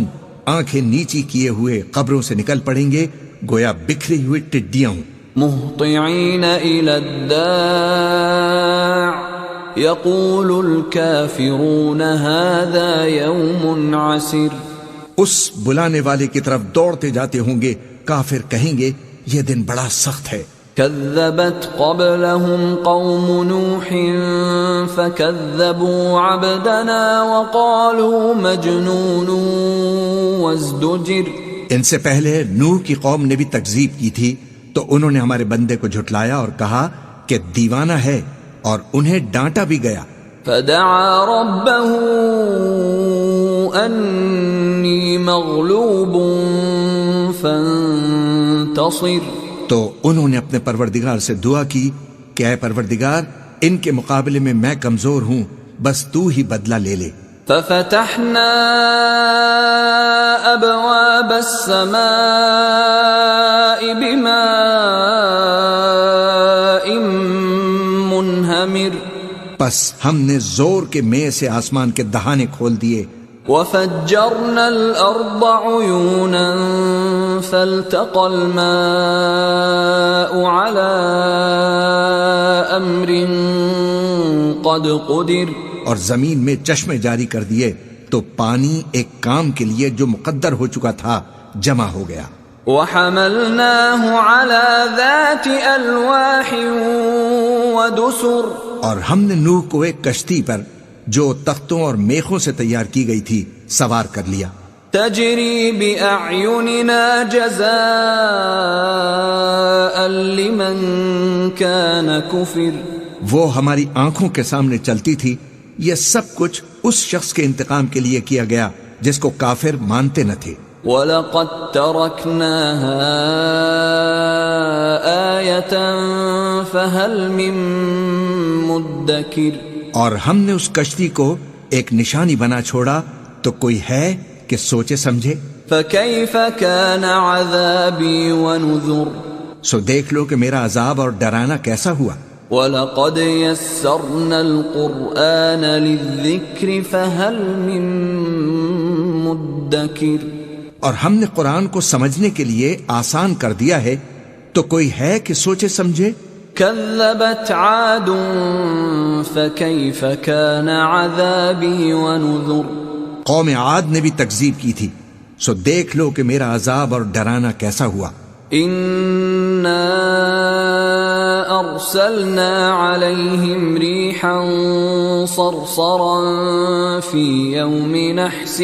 آنکھیں نیچی کیے ہوئے قبروں سے نکل پڑیں گے گویا بکھری ہوئی ٹڈیاں ہوں، مهطعين إلى الداع يقول الكافرون هذا يوم عسر. اس بلانے والے کی طرف دوڑتے جاتے ہوں گے، کافر کہیں گے یہ دن بڑا سخت ہے. كذبت قبلهم قوم نوح فكذبوا عبدنا وقالوا مجنون وازدجر. ان سے پہلے نوح کی قوم نے بھی تکذیب کی تھی تو انہوں نے ہمارے بندے کو جھٹلایا اور کہا کہ دیوانہ ہے، اور انہیں ڈانٹا بھی گیا. فدعا ربه أني مغلوب فانتصر. تو انہوں نے اپنے پروردگار سے دعا کی کہ اے پروردگار، ان کے مقابلے میں میں کمزور ہوں، بس تو ہی بدلہ لے لے. ففتحنا أبواب السماء بماء منهمر. پس ہم نے زور کے مے سے آسمان کے دہانے کھول دیے. وفجرنا الأرض عيونا فالتقى الماء على أمر قد قدر. اور زمین میں چشمے جاری کر دیے تو پانی ایک کام کے لیے جو مقدر ہو چکا تھا جمع ہو گیا. وحملناه على ذات ألواح ودسر. اور ہم نے نوح کو ایک کشتی پر جو تختوں اور میخوں سے تیار کی گئی تھی سوار کر لیا. تجری بأعیننا جزاء لمن كان كفر. وہ ہماری آنکھوں کے سامنے چلتی تھی. یہ سب کچھ اس شخص کے انتقام کے لیے کیا گیا جس کو کافر مانتے نہ تھے. وَلَقَدْ تَرَكْنَاهَا آيَةً فَهَلْ مِن مُدَّكِرٍ. اور ہم نے اس کشتی کو ایک نشانی بنا چھوڑا تو کوئی ہے کہ سوچے سمجھے. فَكَيْفَ كَانَ عَذَابِي وَنُذُرْ. سو دیکھ لو کہ میرا عذاب اور ڈرانا کیسا ہوا. وَلَقَدْ يَسَّرْنَا الْقُرْآنَ لِلذِّكْرِ فَهَلْ مِن مُدَّكِرٍ. اور ہم نے قرآن کو سمجھنے کے لیے آسان کر دیا ہے تو کوئی ہے کہ سوچے سمجھے. كذبت عاد فكيف كان عذابي ونذر. قوم عاد نے بھی تکذیب کی تھی، سو دیکھ لو کہ میرا عذاب اور ڈرانا کیسا ہوا. إنا أرسلنا عليهم ريحا صرصرا في يوم نحس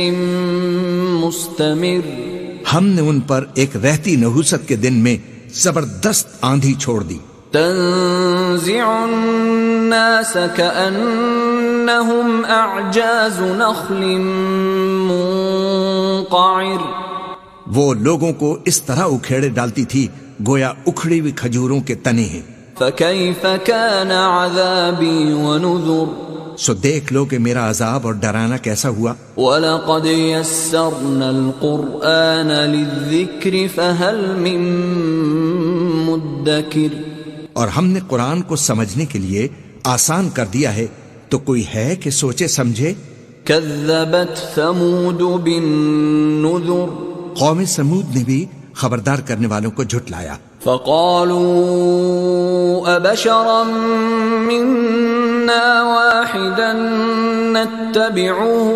مستمر. ہم نے ان پر ایک رہتی نحوست کے دن میں زبردست آندھی چھوڑ دی. تنزع الناس كأنهم أعجاز نخل منقعر. وہ لوگوں کو اس طرح اکھیڑے ڈالتی تھی گویا اکھڑی ہوئی کھجوروں کے تنے ہیں. فكيف كان عذابي ونذر. سو دیکھ لو کہ میرا عذاب اور ڈرانا کیسا ہوا. وَلَقَدْ يَسَّرْنَا الْقُرْآنَ لِلذِّكْرِ فَهَلْ مِن مُدَّكِرٍ. اور ہم نے قرآن کو سمجھنے کے لیے آسان کر دیا ہے تو کوئی ہے کہ سوچے سمجھے. كذبت ثمود بالنذر. قوم سمود نے بھی خبردار کرنے والوں کو جھٹلایا. فقالوا أبشرا منا واحدا نتبعه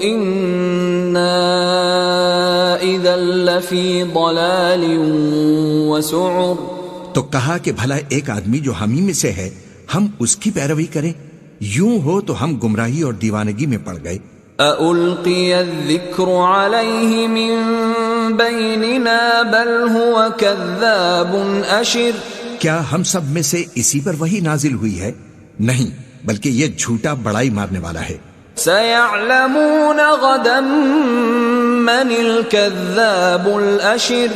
إنا إذا لفي ضلال وسعر. تو کہا کہ بھلا ایک آدمی جو ہم ہی میں سے ہے ہم اس کی پیروی کریں، یوں ہو تو ہم گمراہی اور دیوانگی میں پڑ گئے. أَأُلْقِيَ الذِّكْرُ عَلَيْهِ مِن بَيْنِنَا بَلْ هُوَ كَذَّابٌ أَشِرٌ. کیا ہم سب میں سے اسی پر وہی نازل ہوئی ہے؟ نہیں، بلکہ یہ جھوٹا بڑائی مارنے والا ہے. سَيَعْلَمُونَ غَدًا مَنِ الْكَذَّابُ الْأَشِرُ.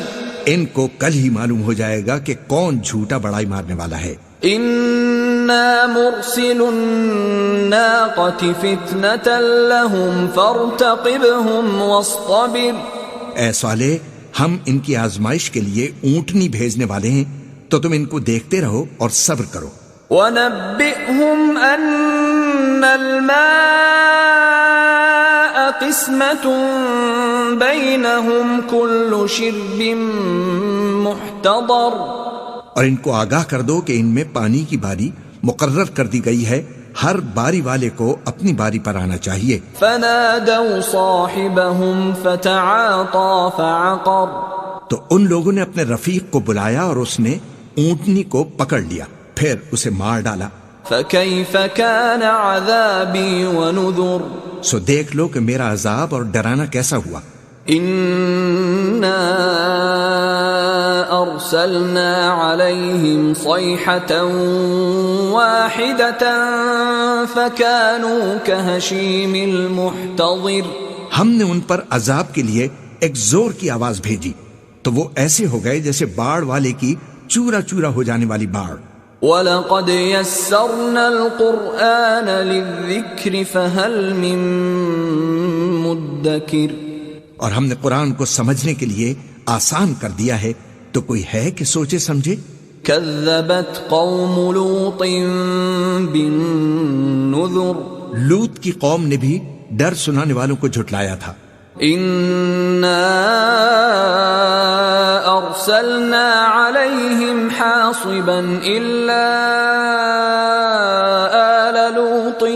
ان کو کل ہی معلوم ہو جائے گا کہ کون جھوٹا بڑائی مارنے والا ہے. إِنَّا مُرْسِلُ النَّاقَةِ فِتْنَةً لَهُمْ فَارْتَقِبْهُمْ وَاصْطَبِرْ. اے صالح، ہم ان کی آزمائش کے لیے اونٹنی بھیجنے والے ہیں تو تم ان کو دیکھتے رہو اور صبر کرو. وَنَبِّئْهُمْ أَنَّ الْمَاءَ قِسْمَةٌ بَيْنَهُمْ كُلُّ شِرْبٍ مُحْتَضَرٍ. محتضر اور ان کو آگاہ کر دو کہ ان میں پانی کی باری مقرر کر دی گئی ہے، ہر باری والے کو اپنی باری پر آنا چاہیے۔ فنادوا صاحبهم فتعاطى فعقر تو ان لوگوں نے اپنے رفیق کو بلایا اور اس نے اونٹنی کو پکڑ لیا، پھر اسے مار ڈالا۔ فكيف كان عذابي ونذر سو دیکھ لو کہ میرا عذاب اور ڈرانا کیسا ہوا۔ إنا أرسلنا عليهم صيحة واحدة فكانوا كهشيم المحتضر ہم نے ان پر عذاب کے لیے ایک زور کی آواز بھیجی تو وہ ایسے ہو گئے جیسے باڑ والے کی چورا چورا ہو جانے والی باڑ۔ وَلَقَدْ يَسَّرْنَا الْقُرْآنَ لِلذِّكْرِ فَهَلْ مِن مُدَّكِرٍ اور ہم نے قرآن کو سمجھنے کے لیے آسان کر دیا ہے، تو کوئی ہے کہ سوچے سمجھے؟ كَذَّبَتْ قَوْمُ لُوطٍ بِالنُّذُرِ لوط کی قوم نے بھی ڈر سنانے والوں کو جھٹلایا تھا۔ إِنَّا أَرْسَلْنَا عَلَيْهِمْ حَاصِبًا إِلَّا آلَ لُوطٍ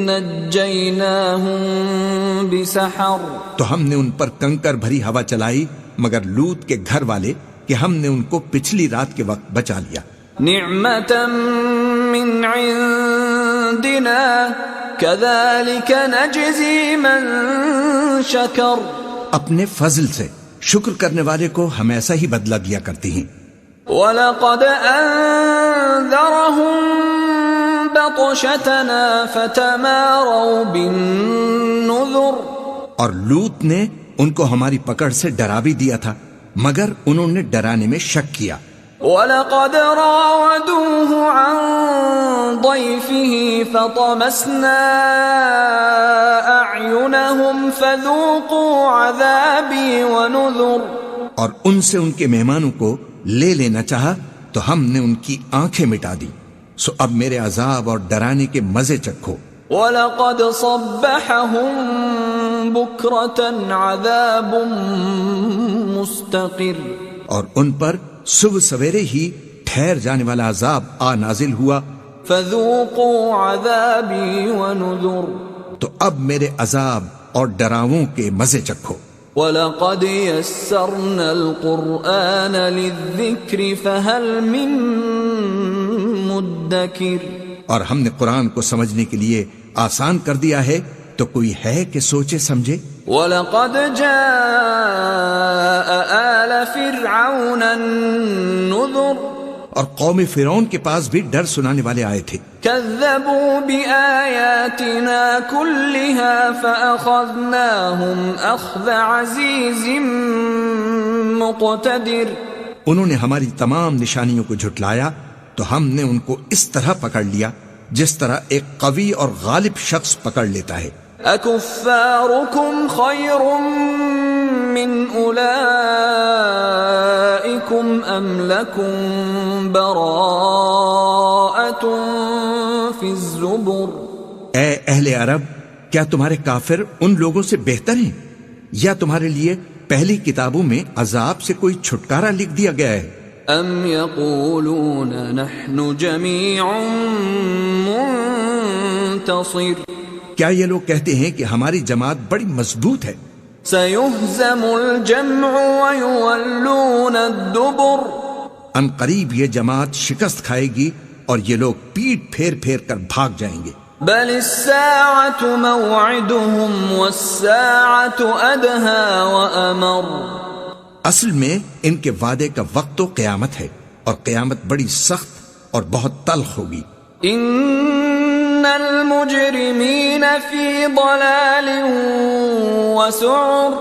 نَجَّيْنَاهُمْ بِسَحَرٍ تو ہم نے ان پر کنکر بھری ہوا چلائی مگر لوط کے گھر والے کہ ہم نے ان کو پچھلی رات کے وقت بچا لیا۔ نِعْمَةً مِّنْ عِندِنَا كَذَلِكَ نَجْزِي مَن شَكَرَ اپنے فضل سے شکر کرنے والے کو ہم ایسا ہی بدلہ دیا کرتی ہیں۔ وَلَقَدْ أَنذَرَهُم بَطْشَتَنَا فَتَمَارَوْا بِالنُّذُرِ اور لوط نے ان کو ہماری پکڑ سے ڈرا بھی دیا تھا مگر انہوں نے ڈرانے میں شک کیا۔ وَلَقَدْ رَاوَدُوهُ عَن ضَيْفِهِ فَطَمَسْنَا أَعْيُنَهُمْ فَذُوقُوا عَذَابِي وَنُذُرِ اور ان سے ان کے مہمانوں کو لے لینا چاہا تو ہم نے ان کی آنکھیں مٹا دی، سو اب میرے عذاب اور ڈرانے کے مزے چکھو۔ وَلَقَدْ صَبَّحَهُم بُكْرَةً عَذَابٌ مُسْتَقِرٌ اور ان پر صبح سویرے ہی ٹھہر جانے والا عذاب آ نازل ہوا۔ فَذُوقُوا عَذَابِي وَنُذُرِ تو اب میرے عذاب اور ڈراووں کے مزے چکھو۔ وَلَقَدْ يَسَّرْنَا الْقُرْآنَ لِلذِّكْرِ فَهَلْ مِن مُدَّكِرٍ اور ہم نے قرآن کو سمجھنے کے لیے آسان کر دیا ہے، تو کوئی ہے کہ سوچے سمجھے؟ وَلَقَدْ جَاءَ آلَ فِرْعَوْنَ النُّذُرُ اور قوم فرعون کے پاس بھی ڈر سنانے والے آئے تھے۔ كَذَّبُوا بِآيَاتِنَا كُلِّهَا فَأَخَذْنَاهُمْ أَخْذَ عَزِيزٍ مُقْتَدِرٍ انہوں نے ہماری تمام نشانیوں کو جھٹلایا تو ہم نے ان کو اس طرح پکڑ لیا جس طرح ایک قوی اور غالب شخص پکڑ لیتا ہے۔ أَكُفَّارُكُمْ خَيْرٌ مِّنْ أُولَئِكُمْ أَمْ لَكُمْ بَرَاءَةٌ فِي الزُّبُرِ اے اہل عرب، کیا تمہارے کافر ان لوگوں سے بہتر ہیں یا تمہارے لیے پہلی کتابوں میں عذاب سے کوئی چھٹکارا لکھ دیا گیا ہے؟ أَمْ يَقُولُونَ نَحْنُ جَمِيعٌ مُنْتَصِرٌ کیا یہ لوگ کہتے ہیں کہ ہماری جماعت بڑی مضبوط ہے؟ سَيُهْزَمُ الْجَمْعُ وَيُوَلُّونَ الدُّبُرَ ان قریب یہ جماعت شکست کھائے گی اور یہ لوگ پیٹ پھیر پھیر کر بھاگ جائیں گے۔ بَلِ السَّاعَةُ مَوْعِدُهُمْ وَالسَّاعَةُ أَدْهَى وَأَمَرُ اصل میں ان کے وعدے کا وقت تو قیامت ہے اور قیامت بڑی سخت اور بہت تلخ ہوگی۔ إِنَّ الْمُجْرِمِينَ فِي ضَلَالٍ وَسُعُرٍ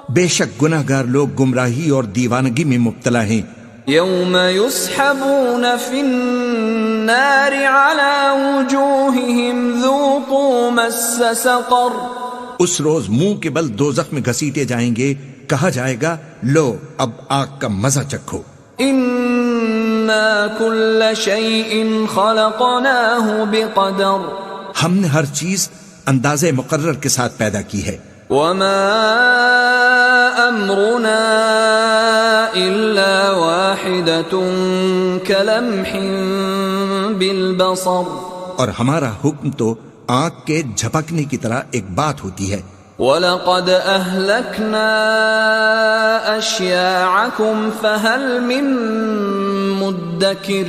بے شک گناہ گار لوگ گمراہی اور دیوانگی میں مبتلا ہیں۔ يَوْمَ يُسْحَبُونَ فِي النَّارِ عَلَى وُجُوهِهِمْ ذُوقُوا مَسَّ سَقَرَ اس روز منہ کے بل دوزخ میں گھسیٹے جائیں گے، کہا جائے گا لو اب آگ کا مزہ چکھو۔ إِنَّا كُلَّ شَيْءٍ خَلَقْنَاهُ بِقَدَرٍ ہم نے ہر چیز اندازے مقرر کے ساتھ پیدا کی ہے۔ وَمَا أمرنا إلا واحدة كلمح بالبصر اور ہمارا حکم تو آنکھ کے جھپکنے کی طرح ایک بات ہوتی ہے. وَلَقَدْ أَهْلَكْنَا أَشْيَاعَكُمْ فَهَلْ مِن مُدَّكِرٍ.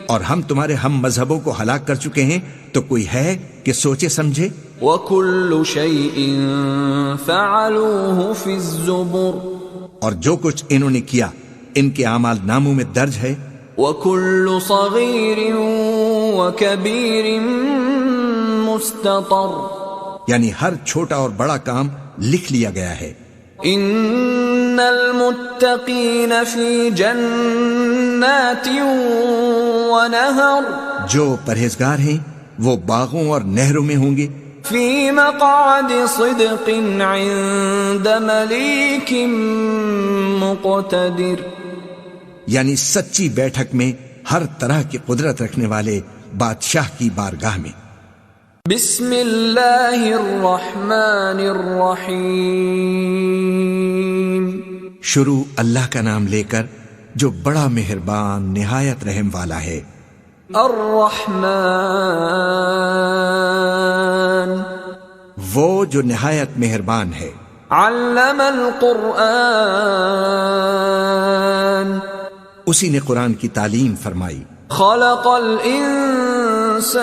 اور ہم تمہارے ہم مذہبوں کو ہلاک کر چکے ہیں تو کوئی ہے کہ سوچے سمجھے. وَكُلُّ شَيْءٍ فَعَلُوهُ فِي الزُّبُرِ. اور جو کچھ انہوں نے کیا ان کے اعمال ناموں میں درج ہے. وَكُلُّ صَغِيرٍ وَكَبِيرٍ مُسْتَطَرٍ. یعنی ہر چھوٹا اور بڑا کام لکھ لیا گیا ہے. ان المتقین فی جنات ونہر. جو پرہیزگار ہیں وہ باغوں اور نہروں میں ہوں گے. فی مقعد صدق عند ملیک مقتدر. یعنی سچی بیٹھک میں ہر طرح کی قدرت رکھنے والے بادشاہ کی بارگاہ میں. بسم اللہ الرحمن الرحیم. شروع اللہ کا نام لے کر جو بڑا مہربان نہایت رحم والا ہے. الرحمن وہ جو نہایت مہربان ہے. علم القرآن اسی نے قرآن کی تعلیم فرمائی. خلق الانسان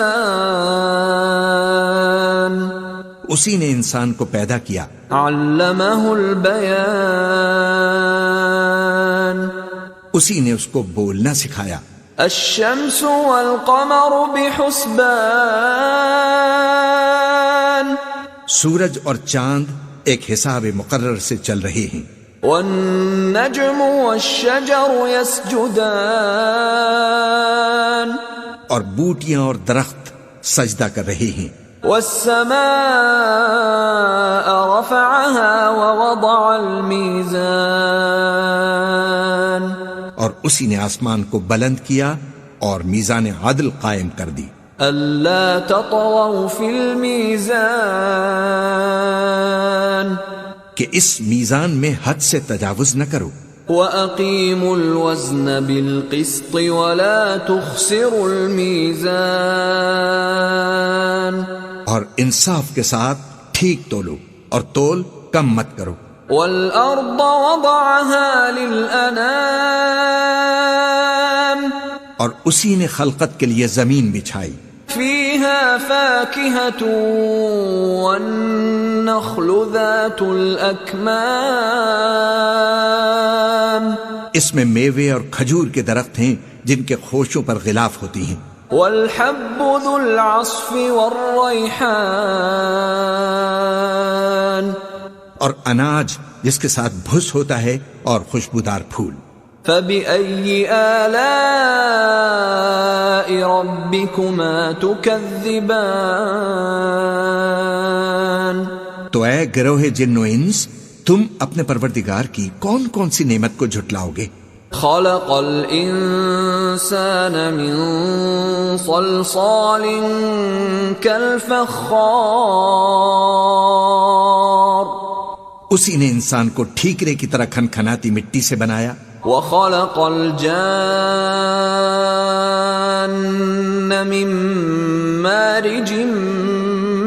اسی نے انسان کو پیدا کیا. علمہ البیان اسی نے اس کو بولنا سکھایا. الشمس والقمر بحسبان سورج اور چاند ایک حساب مقرر سے چل رہے ہیں. والنجم والشجر يسجدان اور بوٹیاں اور درخت سجدہ کر رہے ہیں. والسماء رفعها ووضع الميزان اور اسی نے آسمان کو بلند کیا اور میزان عدل قائم کر دی. ألا تطغوا في الميزان کہ اس میزان میں حد سے تجاوز نہ کرو. وَأَقِيمُوا الْوَزْنَ بِالْقِسْطِ وَلَا تُخْسِرُوا الْمِيزَانَ اور انصاف کے ساتھ ٹھیک تولو اور تول کم مت کرو. وَالْأَرْضَ وَضَعَهَا لِلْأَنَامِ اور اسی نے خلقت کے لیے زمین بچھائی. فِيهَا فَاكِهَةٌ وَالنَّخْلُ ذَاتُ الْأَكْمَامِ اس میں میوے اور کھجور کے درخت ہیں جن کے خوشوں پر غلاف ہوتی ہیں. وَالْحَبُّ ذُو الْعَصْفِ وَالرَّيْحَانِ اور اناج جس کے ساتھ بھس ہوتا ہے اور خوشبودار پھول. فَبِأَيِّ آلَاءِ رَبِّكُمَا تُكَذِّبَانِ. تو اے گروہ جن و انس تم اپنے پروردگار کی کون کون سی نعمت کو جھٹلاؤ گے. خَلَقَ الْإِنسَانَ مِنْ صَلْصَالٍ كَالْفَخَّارِ. اسی نے انسان کو ٹھیکرے کی طرح کھنکھناتی مٹی سے بنایا. وَخَلَقَ الْجَانَّ مِن مَّارِجٍ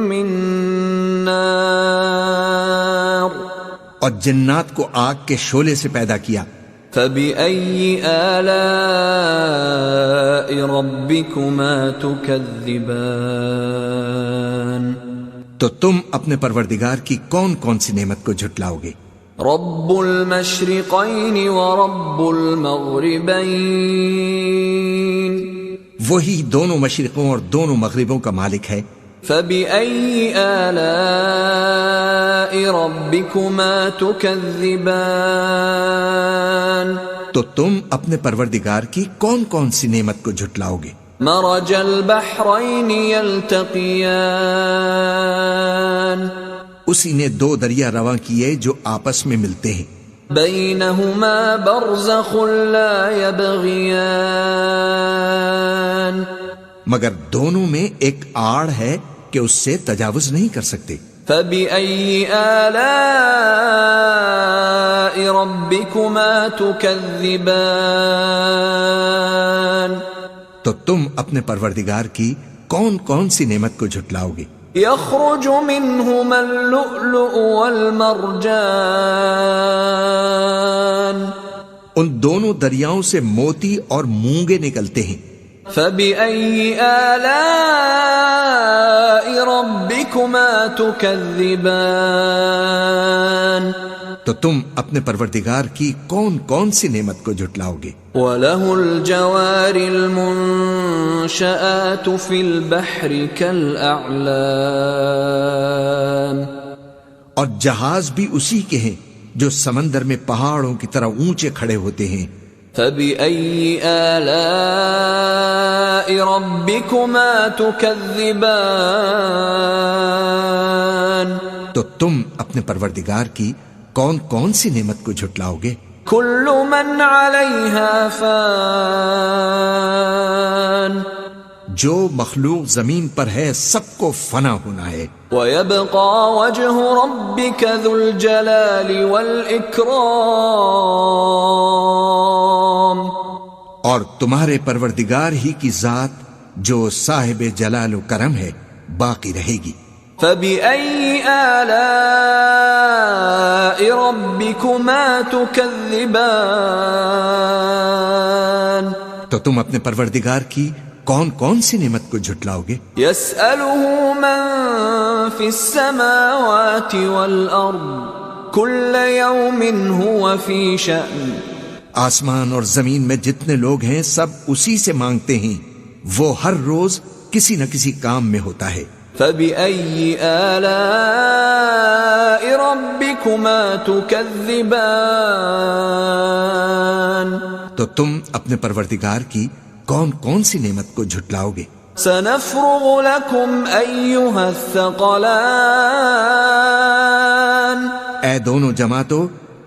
مِّن نَّارٍ. اور جنات کو آگ کے شعلے سے پیدا کیا. فَبِأَيِّ آلَاءِ رَبِّكُمَا تُكَذِّبَانِ. تو تم اپنے پروردگار کی کون کون سی نعمت کو جھٹلاؤ گے. رب المشرقین ورب المغربین. وہی دونوں مشرقوں اور دونوں مغربوں کا مالک ہے. فَبِأَيِّ آلَاءِ رَبِّكُمَا تُكَذِّبَانِ. تو تم اپنے پروردگار کی کون کون سی نعمت کو جھٹلاؤ گے. مرج البحرین یلتقیان. اسی نے دو دریا رواں کیے جو آپس میں ملتے ہیں. بینہما برزخ لا یبغیان. مگر دونوں میں ایک آڑ ہے کہ اس سے تجاوز نہیں کر سکتے. فبأي آلاء ربكما تكذبان تو تم اپنے پروردگار کی کون کون سی نعمت کو جھٹلاؤ گے؟ يخرج منهما اللؤلؤ والمرجان ان دونوں دریاؤں سے موتی اور مونگے نکلتے ہیں. فبأي آلاء ربكما تكذبان تو تم اپنے پروردگار کی کون کون سی نعمت کو جھٹلاؤ گے؟ وله الجوار المنشآت في البحر كالأعلام اور جہاز بھی اسی کے ہیں جو سمندر میں پہاڑوں کی طرح اونچے کھڑے ہوتے ہیں. فبأي آلاء ربكما تكذبان تو تم اپنے پروردگار کی کون کون سی نعمت کو جھٹلاؤ گے؟ كل من عليها فان جو مخلوق زمین پر ہے سب کو فنا ہونا ہے. ويبقى وجه ربك ذو الجلال والإكرام اور تمہارے پروردگار ہی کی ذات جو صاحب جلال و کرم ہے باقی رہے گی. فبأي آلاء ربكما تكذبان تو تم اپنے پروردگار کی کون کون سی نعمت کو جھٹلاؤ گے؟ يسأله من في السماوات والأرض كل يوم هو في شأن آسمان اور زمین میں جتنے لوگ ہیں سب اسی سے مانگتے ہیں، وہ ہر روز کسی نہ کسی کام میں ہوتا ہے. فبأي آلاء ربكما تكذبان تو تم اپنے پروردگار کی کون کون سی نعمت کو جھٹلاؤ گے؟ سنفرغ لكم أيها الثقلان اے دونوں جماعتوں،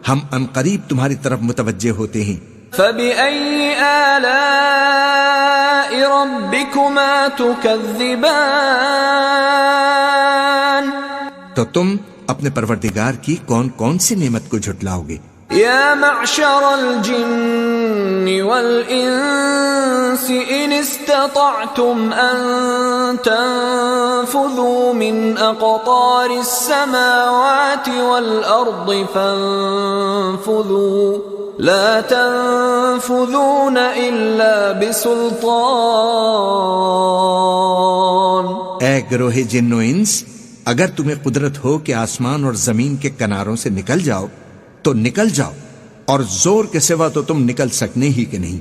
ہم عنقریب تمہاری طرف متوجہ ہوتے ہیں. فبأي آلاء ربكما تكذبان تو تم اپنے پروردگار کی کون کون سی نعمت کو جھٹلاؤ گے؟ يا معشر الجن والإنس إن استطعتم أن تنفذوا من أقطار السماوات والأرض فانفذوا لا تنفذون إلا بسلطان. اے گروہ جن و انس، اگر تمہیں قدرت ہو کہ آسمان اور زمین کے کناروں سے نکل جاؤ تو نکل جاؤ، اور زور کے سوا تو تم نکل سکنے ہی کہ نہیں.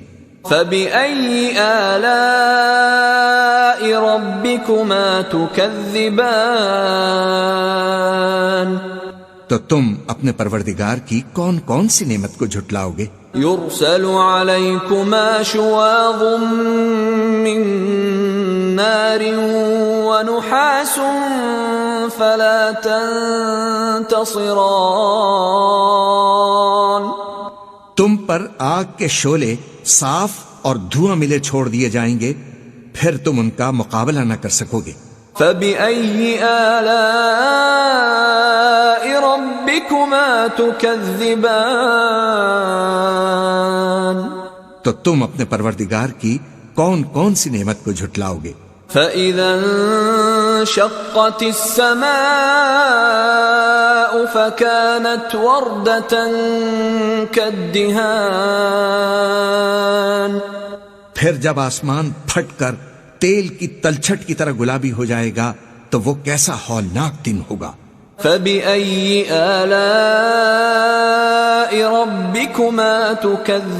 فبأي آلاء ربكما تكذبان تو تم اپنے پروردگار کی کون کون سی نعمت کو جھٹلاؤ گے؟ يرسل عليكما شواظ من نار ونحاس فلا تنتصران. تم پر آگ کے شعلے صاف اور دھواں ملے چھوڑ دیے جائیں گے، پھر تم ان کا مقابلہ نہ کر سکو گے. فبأي آلاء ربكما تكذبان تو تم اپنے پروردگار کی کون کون سی نعمت کو جھٹلاؤ گے؟ فإذا انشقت السماء فكانت وردة كالدهان پھر جب آسمان پھٹ کر تیل کی تلچھٹ کی طرح گلابی ہو جائے گا تو وہ کیسا ہولناک دن ہوگا. فبأي آلاء ربكما تكذبان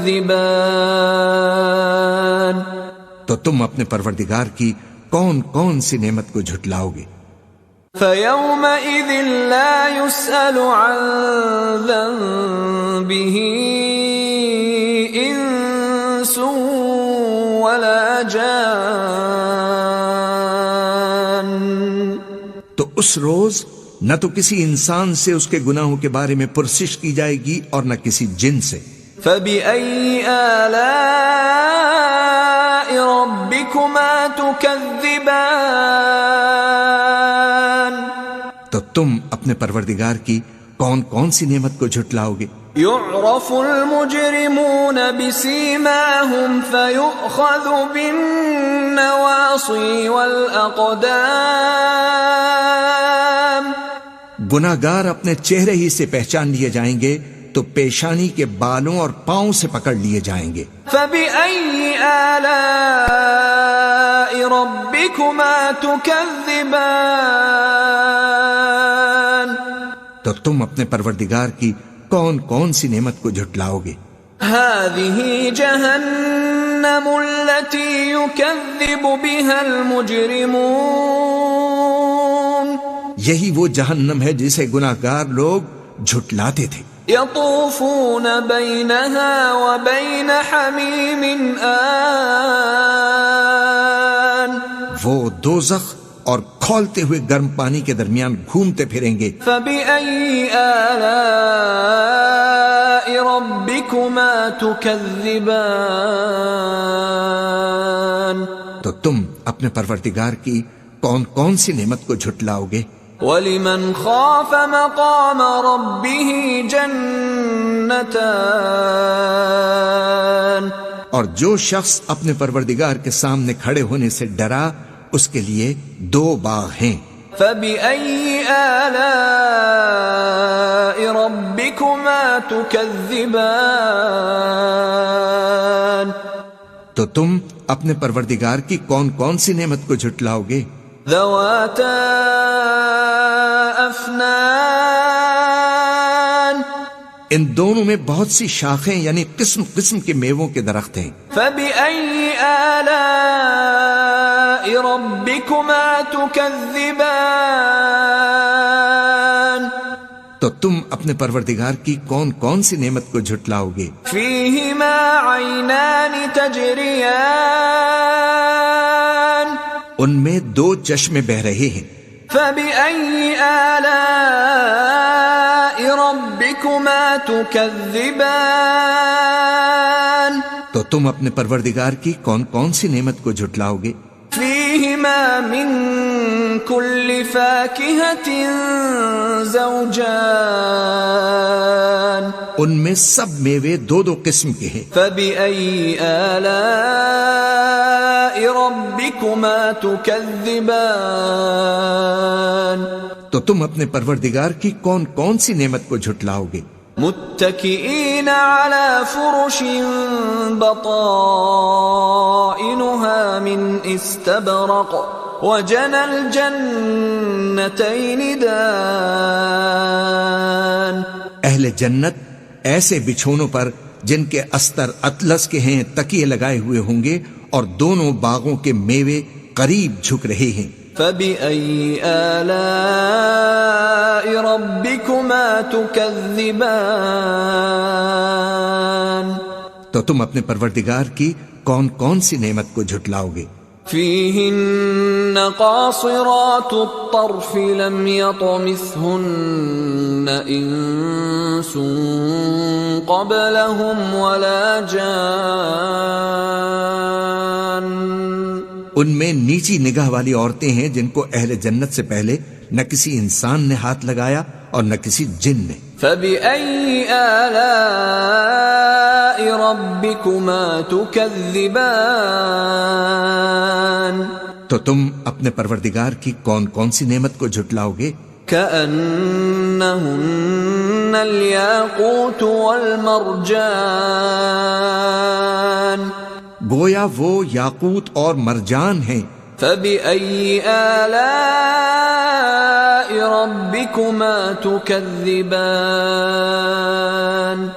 تو تم اپنے پروردگار کی کون کون سی نعمت کو جھٹلاؤ گے؟ فيومئذ لا يسأل عن ذنبه إنس ولا جان. تو اس روز نہ تو کسی انسان سے اس کے گناہوں کے بارے میں پرسش کی جائے گی اور نہ کسی جن سے. فبأي آلاء ربكما تكذبان تو تم اپنے پروردگار کی کون کون سی نعمت کو جھٹلاؤ گے؟ يعرف المجرمون بسيماهم فيؤخذ بالنواصي والأقدام. گناہگار اپنے چہرے ہی سے پہچان لیے جائیں گے تو پیشانی کے بالوں اور پاؤں سے پکڑ لیے جائیں گے. فبأي آلاء ربكما تكذبان. تو تم اپنے پروردگار کی کون کون سی نعمت کو جھٹلاؤ گے؟ هذه جهنم التي يكذب بها المجرمون. یہی وہ جہنم ہے جسے گناہگار لوگ جھٹلاتے تھے. يطوفون بينها وبين حميم آن. وہ دوزخ اور کھولتے ہوئے گرم پانی کے درمیان گھومتے پھریں گے. فبأي آلاء ربكما تكذبان. تو تم اپنے پروردگار کی کون کون سی نعمت کو جھٹلاؤ گے؟ وَلِمَنْ خَافَ مَقَامَ رَبِّهِ جَنَّتَانِ. اور جو شخص اپنے پروردگار کے سامنے کھڑے ہونے سے ڈرا اس کے لیے 2 باغ ہیں. فَبِأَيِّ آلَاءِ رَبِّكُمَا تُكَذِّبَانِ. تو تم اپنے پروردگار کی کون کون سی نعمت کو جھٹلاؤ گے؟ ذَوَاتَا أَفْنَانٍ. ان دونوں میں بہت سی شاخیں یعنی قسم قسم کے میووں کے درخت ہیں. فَبِأَيِّ آلَاءِ رَبِّكُمَا تُكَذِّبَانِ. تو تم اپنے پروردگار کی کون کون سی نعمت کو جھٹلاؤ گے؟ فِيهِمَا عَيْنَانِ تَجْرِيَانِ. ان میں 2 چشمے بہ رہے ہیں. فَبِأَيِّ آلَاءِ رَبِّكُمَا تُكَذِّبَانِ. تو تم اپنے پروردگار کی کون کون سی نعمت کو جھٹلاؤ گے؟ فِيهِمَا مِن كُلِّ فَاكِهَةٍ زَوْجَانِ. ان میں سب میوے 2 قسم کے ہیں. فَبِأَيِّ آلَاءِ رَبِّكُمَا تُكَذِّبَانِ. تو تم اپنے پروردگار کی کون کون سی نعمت کو جھٹلاؤ گے؟ متكئين على فرش بطائنها من استبرق وجنى الجنتين دان. اہل جنت ایسے بچھونوں پر جن کے استر اطلس کے ہیں تکیے لگائے ہوئے ہوں گے اور دونوں باغوں کے میوے قریب جھک رہے ہیں. فَبِأَيِّ آلَاءِ رَبِّكُمَا تُكَذِّبَانِ. تو تم اپنے پروردگار کی کون کون سی نعمت کو جھٹلاؤ گے؟ فِيهِنَّ قَاصِرَاتُ الطَّرْفِ لَمْ يَطْمِثْهُنَّ إِنسٌ قَبْلَهُمْ وَلَا جَانٌّ. ان میں نیچی نگاہ والی عورتیں ہیں جن کو اہل جنت سے پہلے نہ کسی انسان نے ہاتھ لگایا اور نہ کسی جن نے. فَبِأَيِّ آلَاءِ رَبِّكُمَا تُكَذِّبَانِ. تو تم اپنے پروردگار کی کون کون سی نعمت کو جھٹلاؤ گے؟ كَأَنَّهُنَّ الْيَاقُوتُ وَالْمَرْجَانُ. گویا وہ یاقوت اور مرجان ہیں. فَبِأَيِّ آلَاءِ رَبِّكُمَا تُكَذِّبَانِ.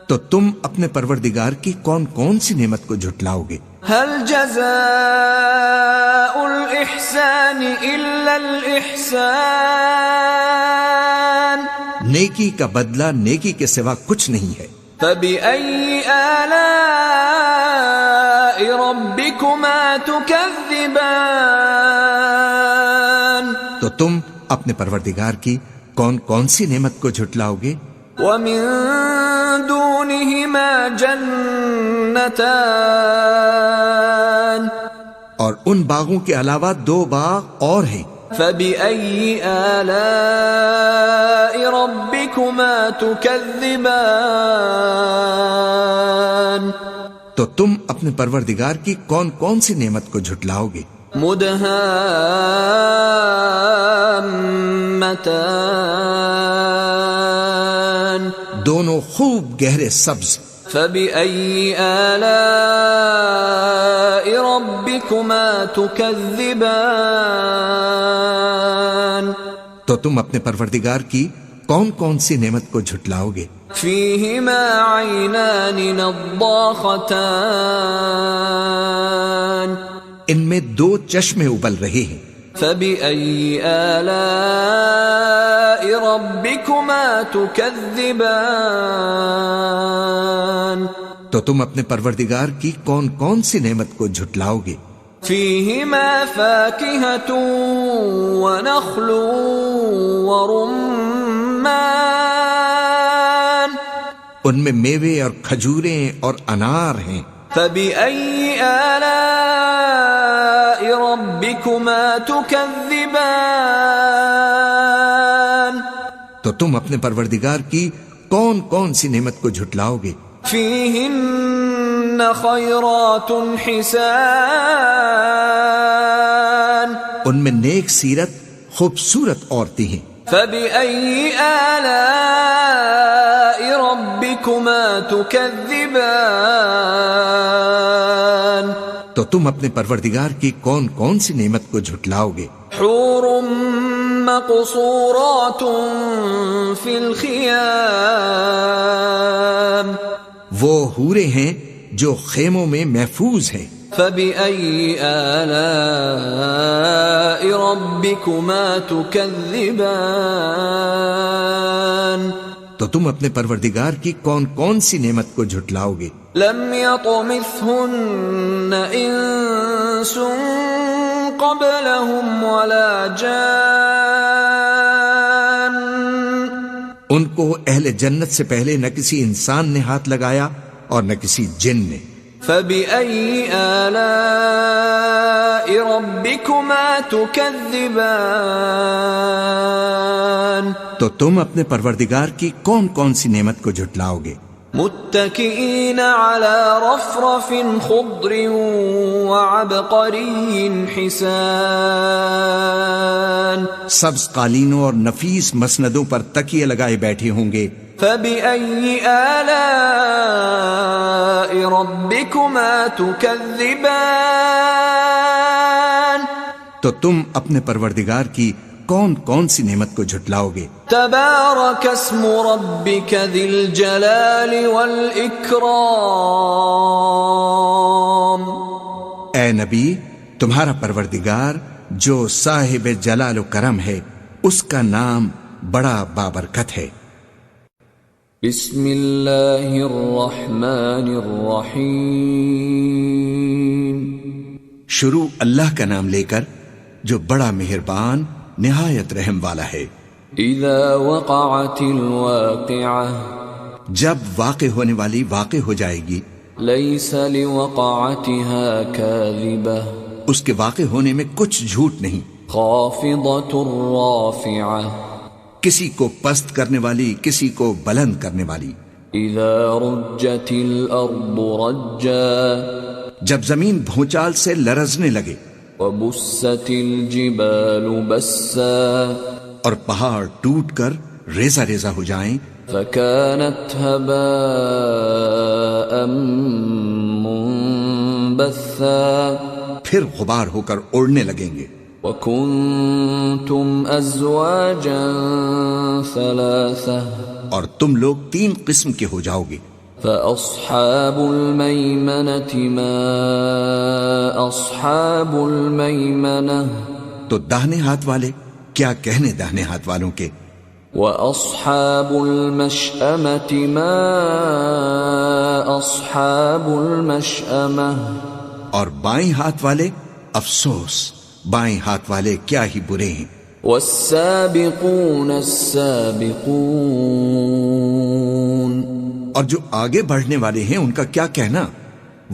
تو تم اپنے پروردگار کی کون کون سی نعمت کو جھٹلاؤ گے؟ هَلْ جَزَاءُ الْإِحْسَانِ إِلَّا الْإِحْسَانُ. نیکی کا بدلہ نیکی کے سوا کچھ نہیں ہے. فَبِأَيِّ آلَاءِ رَبِّكُمَا تُكَذِّبَانِ. تو تم اپنے پروردگار کی کون کون سی نعمت کو جھٹلاؤ گے؟ وَمِن دُونِهِمَا جَنَّتَانِ. اور ان باغوں کے علاوہ 2 باغ اور ہیں. فبأي آلاء ربكما تكذبان تو تم اپنے پروردگار کی کون کون سی نعمت کو جھٹلاؤ گے؟ مدہامتان دونوں خوب گہرے سبز. فبأي آلاء ربكما تكذبان تو تم اپنے پروردگار کی کون کون سی نعمت کو جھٹلاؤ گے؟ فيهما عينان نضاختان ان میں دو چشمے ابل رہے ہیں. فبأي آلاء ربكما تكذبان تو تم اپنے پروردگار کی کون کون سی نعمت کو جھٹلاؤ گے؟ فيهما فاكهة ونخل ورمان ان میں میوے اور کھجوریں اور انار ہیں. فبأي آلاء ربكما تكذبان تو تم اپنے پروردگار کی کون کون سی نعمت کو جھٹلاؤ گے؟ فيهن خيرات حسان ان میں نیک سیرت خوبصورت عورتیں ہیں. فبأي آلاء ربكما تكذبان تو تم اپنے پروردگار کی کون کون سی نعمت کو جھٹلاؤ گے؟ حور مقصورات في الخيام وہ حوریں ہیں جو خیموں میں محفوظ ہیں. فبأي آلاء ربكما تكذبان تو تم اپنے پروردگار کی کون کون سی نعمت کو جھٹلاؤ گے؟ لم يطمثهن انس قبلهم ولا جان ان کو اہل جنت سے پہلے نہ کسی انسان نے ہاتھ لگایا اور نہ کسی جن نے. فبأي آلاء ربكما تكذبان تو تم اپنے پروردگار کی کون کون سی نعمت کو جھٹلاؤ گے؟ متكئين على رفرف خضر وعبقري حسان سبز قالینوں اور نفیس مسندوں پر تکیے لگائے بیٹھے ہوں گے. فبأي آلاء ربكما تكذبان تو تم اپنے پروردگار کی کون کون سی نعمت کو جھٹلاؤ گے؟ تبارك اسم ربك ذي الجلال والإكرام اے نبی، تمہارا پروردگار جو صاحب جلال و کرم ہے اس کا نام بڑا بابرکت ہے. بسم اللہ الرحمن الرحیم شروع اللہ کا نام لے کر جو بڑا مہربان نہایت رحم والا ہے. اذا وقعت الواقعہ جب واقع ہونے والی واقع ہو جائے گی. لیس لوقعتها کاذبہ اس کے واقع ہونے میں کچھ جھوٹ نہیں. خافضۃ رافعہ کسی کو پست کرنے والی، کسی کو بلند کرنے والی. اذا رجت الارض رجا جب زمین بھونچال سے لرزنے لگے. وبست الجبال بسا اور پہاڑ ٹوٹ کر ریزہ ریزہ ہو جائیں. فكانت هباء منبثا پھر غبار ہو کر اڑنے لگیں گے. وَكُنْتُمْ أَزْوَاجًا ثَلَاثَةً اور تم لوگ 3 قسم کے ہو جاؤ گے. فَأَصْحَابُ الْمَيْمَنَةِ مَا أَصْحَابُ الْمَيْمَنَةِ تو داہنے ہاتھ والے کیا کہنے داہنے ہاتھ والوں کے. وَأَصْحَابُ الْمَشْأَمَةِ مَا أَصْحَابُ الْمَشْأَمَةِ اور بائیں ہاتھ والے افسوس، بائیں ہاتھ والے کیا ہی برے ہیں. والسابقون السابقون اور جو آگے بڑھنے والے ہیں ان کا کیا کہنا،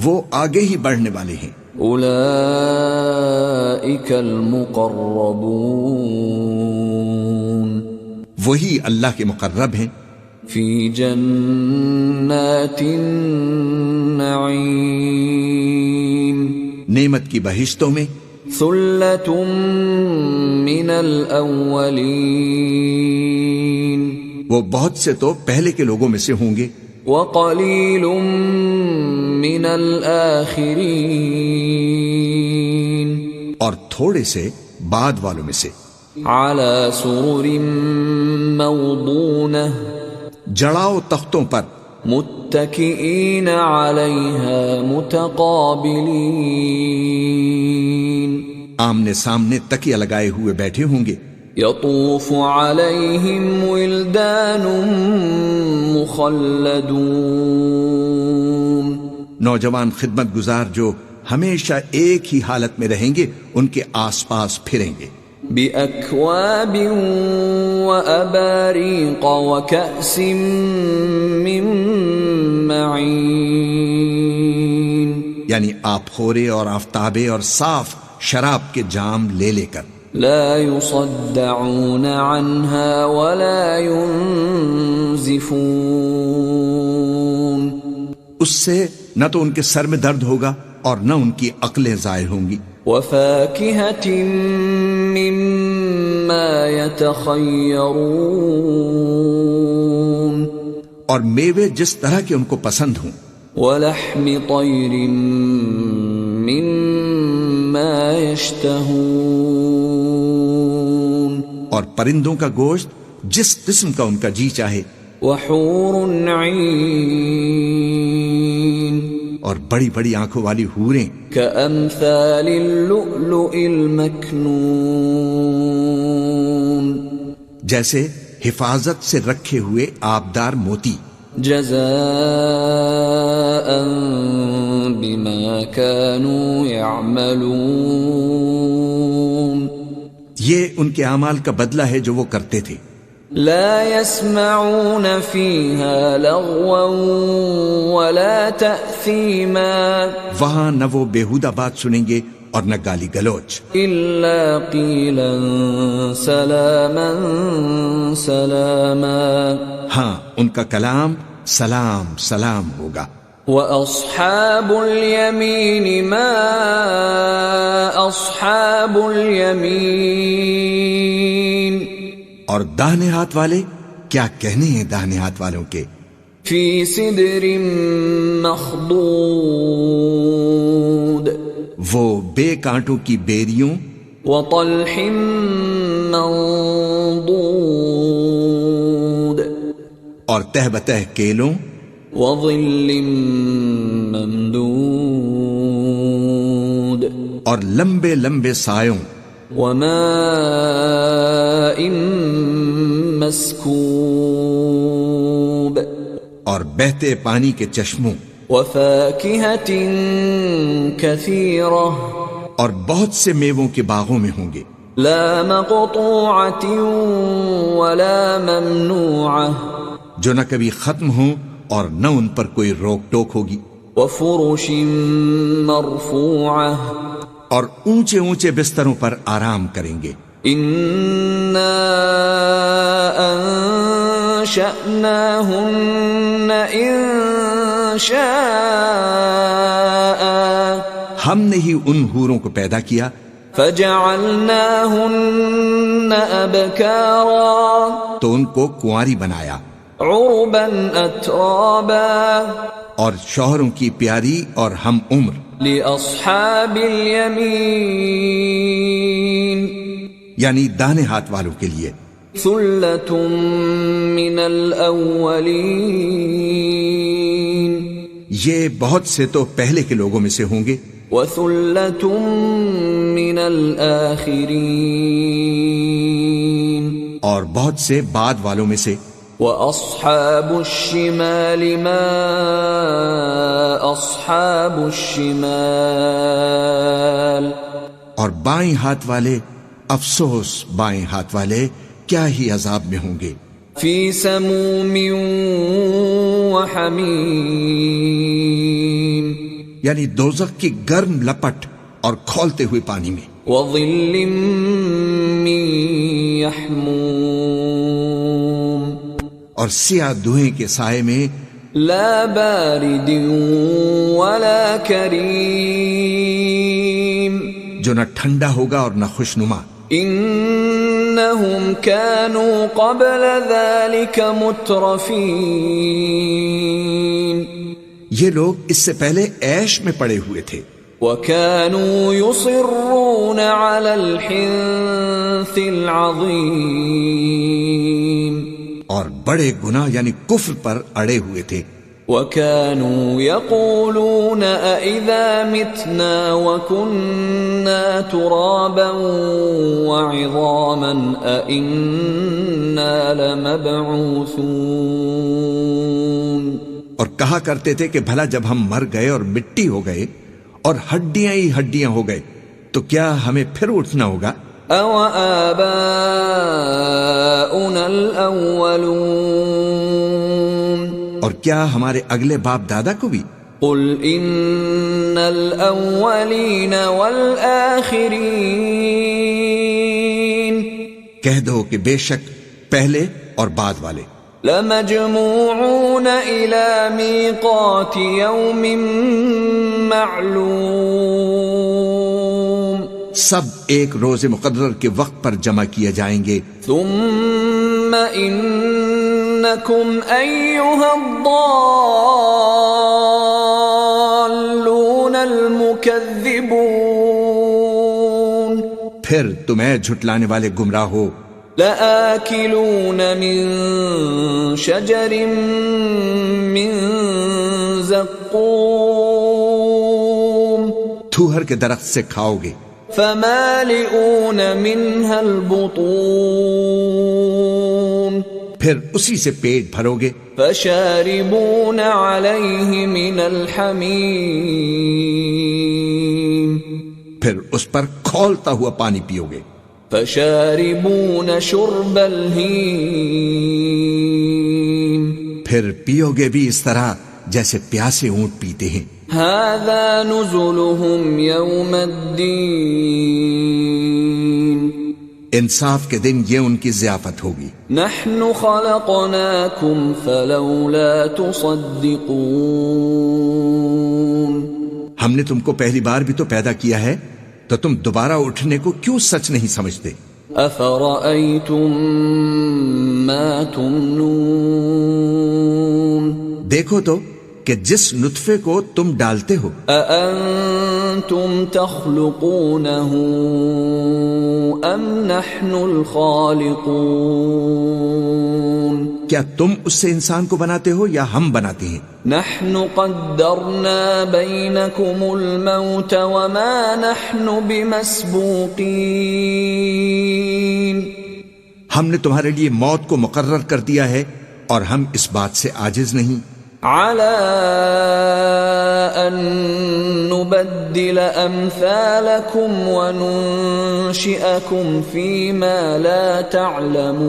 وہ آگے ہی بڑھنے والے ہیں. أولئك المقربون وہی اللہ کے مقرب ہیں في جنات النعيم نعمت کی بہشتوں میں ثلة من الأولين وہ بہت سے تو پہلے کے لوگوں میں سے ہوں گے وقليل من الآخرين اور تھوڑے سے بعد والوں میں سے على سرر موضونة جڑاؤ تختوں پر متكئين عليها متقابلين آمنے سامنے تکیہ لگائے ہوئے بیٹھے ہوں گے يطوف عليهم ولدان مخلدون نوجوان خدمت گزار جو ہمیشہ ایک ہی حالت میں رہیں گے ان کے آس پاس پھریں گے بأكواب وأباريق وكأس من معين یعنی آپ خورے اور آفتابے اور صاف شراب کے جام لے لے کر لا يصدعون عنها ولا ينزفون اس سے نہ تو ان کے سر میں درد ہوگا اور نہ ان کی عقلیں ضائع ہوں گی وفاكهة مما يتخيرون اور میوے جس طرح کے ان کو پسند ہوں ولحم طير مما يشتهون اور پرندوں کا گوشت جس قسم کا ان کا جی چاہے وحور عين اور بڑی بڑی آنکھوں والی حوریں كأمثال اللؤلؤ المكنون جیسے حفاظت سے رکھے ہوئے آبدار موتی جزاء بما كانوا يعملون یہ ان کے اعمال کا بدلہ ہے جو وہ کرتے تھے لا يسمعون فيها لغوا ولا تأثيما وہاں نہ وہ بیہودہ بات سنیں گے اور نہ گالی گلوچ إلا قيلا سلاما سلاما ہاں ان کا کلام سلام سلام ہوگا وأصحاب اليمين ما أصحاب اليمين اور داہنے ہاتھ والے کیا کہنے ہیں داہنے ہاتھ والوں کے في سدر مخضود وہ بے کانٹوں کی بیریوں وطلح منضود اور تہ بتہ کیلوں وظل ممدود اور لمبے لمبے سایوں وماء مسكوب اور بہتے پانی کے چشموں وفاكهة كثيرة اور بہت سے میووں کے باغوں میں ہوں گے لا مقطوعة ولا ممنوعة جو نہ کبھی ختم ہوں اور نہ ان پر کوئی روک ٹوک ہوگی وفرش مرفوعة اور اونچے اونچے بستروں پر آرام کریں گے إنا أنشأناهن إنشاء ہم نے ہی ان حوروں کو پیدا کیا فجعلناهن أبكارا تو ان کو کنواری بنایا عربا أترابا اور شوہروں کی پیاری اور ہم عمر لأصحاب اليمين یعنی داہنے ہاتھ والوں کے لیے ثلة من الأولين یہ بہت سے تو پہلے کے لوگوں میں سے ہوں گے وثلة من الآخرين اور بہت سے بعد والوں میں سے وأصحاب الشمال ما أصحاب الشمال اور بائیں ہاتھ والے افسوس بائیں ہاتھ والے کیا ہی عذاب میں ہوں گے في سموم وحميم یعنی دوزخ کی گرم لپٹ اور کھولتے ہوئے پانی میں، وظل من يحموم اور سیاہ دھوئیں کے سائے میں، لا بارد ولا کریم جو نہ ٹھنڈا ہوگا اور نہ خوشنما۔ انہم كانوا قبل ذلك مترفین یہ لوگ اس سے پہلے عیش میں پڑے ہوئے تھے، وكانوا يصرون على الحنث العظیم اور بڑے گناہ یعنی کفر پر اڑے ہوئے تھے، وكانوا يقولون أإذا متنا وكنا ترابا وعظاما أإنا لمبعوثون، اور کہا کرتے تھے کہ بھلا جب ہم مر گئے اور مٹی ہو گئے اور ہڈیاں ہی ہڈیاں ہو گئے تو کیا ہمیں پھر اٹھنا ہوگا؟ أو آباؤنا الأولون، اور کیا ہمارے اگلے باپ دادا کو بھی؟ قل ان الاولین والآخرین، کہہ دو کہ بے شک پہلے اور بعد والے لمجموعون الى میقات یوم معلوم، سب ایک روز مقرر کے وقت پر جمع کیے جائیں گے، ثم انکم ایھا الضالون المکذبون، پھر تم اے جھٹلانے والے گمراہ ہو، لآکلون من شجر من زقوم، تھوہر کے درخت سے کھاؤ گے، فمالئون منها البطون، پھر اسی سے پیٹ بھرو گے، فشاربون علیہ من الحمیم، پھر اس پر کھولتا ہوا پانی پیو گے، فشاربون شرب الہیم، پھر پیو گے بھی اس طرح جیسے پیاسے اونٹ پیتے ہیں۔ ھذا نزلهم یوم الدین، انصاف کے دن یہ ان کی ضیافت ہوگی۔ نحن خلقناکم فلولا تصدقون، ہم نے تم کو پہلی بار بھی تو پیدا کیا ہے، تو تم دوبارہ اٹھنے کو کیوں سچ نہیں سمجھتے؟ افرأیتم ما تمنون، دیکھو تو کہ جس نطفے کو تم ڈالتے ہو، اانتم تخلقونه ام نحن الخالقون، کیا تم اس سے انسان کو بناتے ہو یا ہم بناتے ہیں؟ نحن قدرنا بینکم الموت وما نحن بمسبوقین، ہم نے تمہارے لیے موت کو مقرر کر دیا ہے اور ہم اس بات سے عاجز نہیں، على أن نبدل أمثالكم وننشئكم فيما لا تعلمون،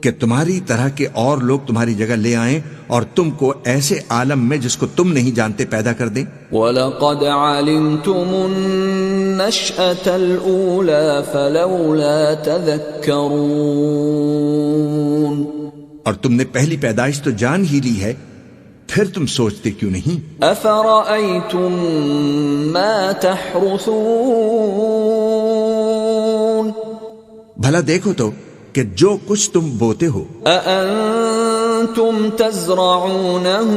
کہ تمہاری طرح کے اور لوگ تمہاری جگہ لے آئیں اور تم کو ایسے عالم میں جس کو تم نہیں جانتے پیدا کر دیں۔ وَلَقَدْ عَلِمْتُمُ النَّشْأَةَ الْأُولَى فَلَوْلَا تَذَكَّرُونَ، اور تم نے پہلی پیدائش تو جان ہی لی ہے، پھر تم سوچتے کیوں نہیں؟ أَفَرَأَيْتُم مَّا تَحْرُثُونَ، بھلا دیکھو تو کہ جو کچھ تم بوتے ہو، أَأَنتُمْ تَزْرَعُونَهُ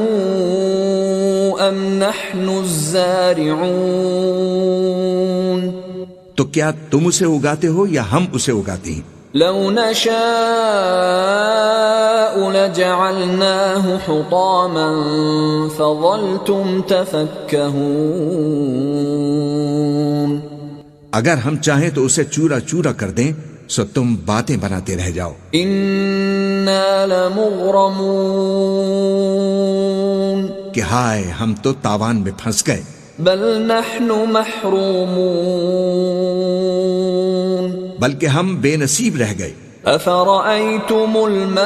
أَمْ نَحْنُ الزَّارِعُونَ، تو کیا تم اسے اگاتے ہو یا ہم اسے اگاتے ہیں؟ لو نشاء لجعلناه حطاما فظلتم تفكهون، اگر ہم چاہیں تو اسے چورا چورا کر دیں سو تم باتیں بناتے رہ جاؤ۔ انا لمغرمون، کہ ہائے ہم تو تاوان میں پھنس گئے، بل نحن محرومون، بلکہ ہم بے نصیب رہ گئے۔ أفرأيتم الماء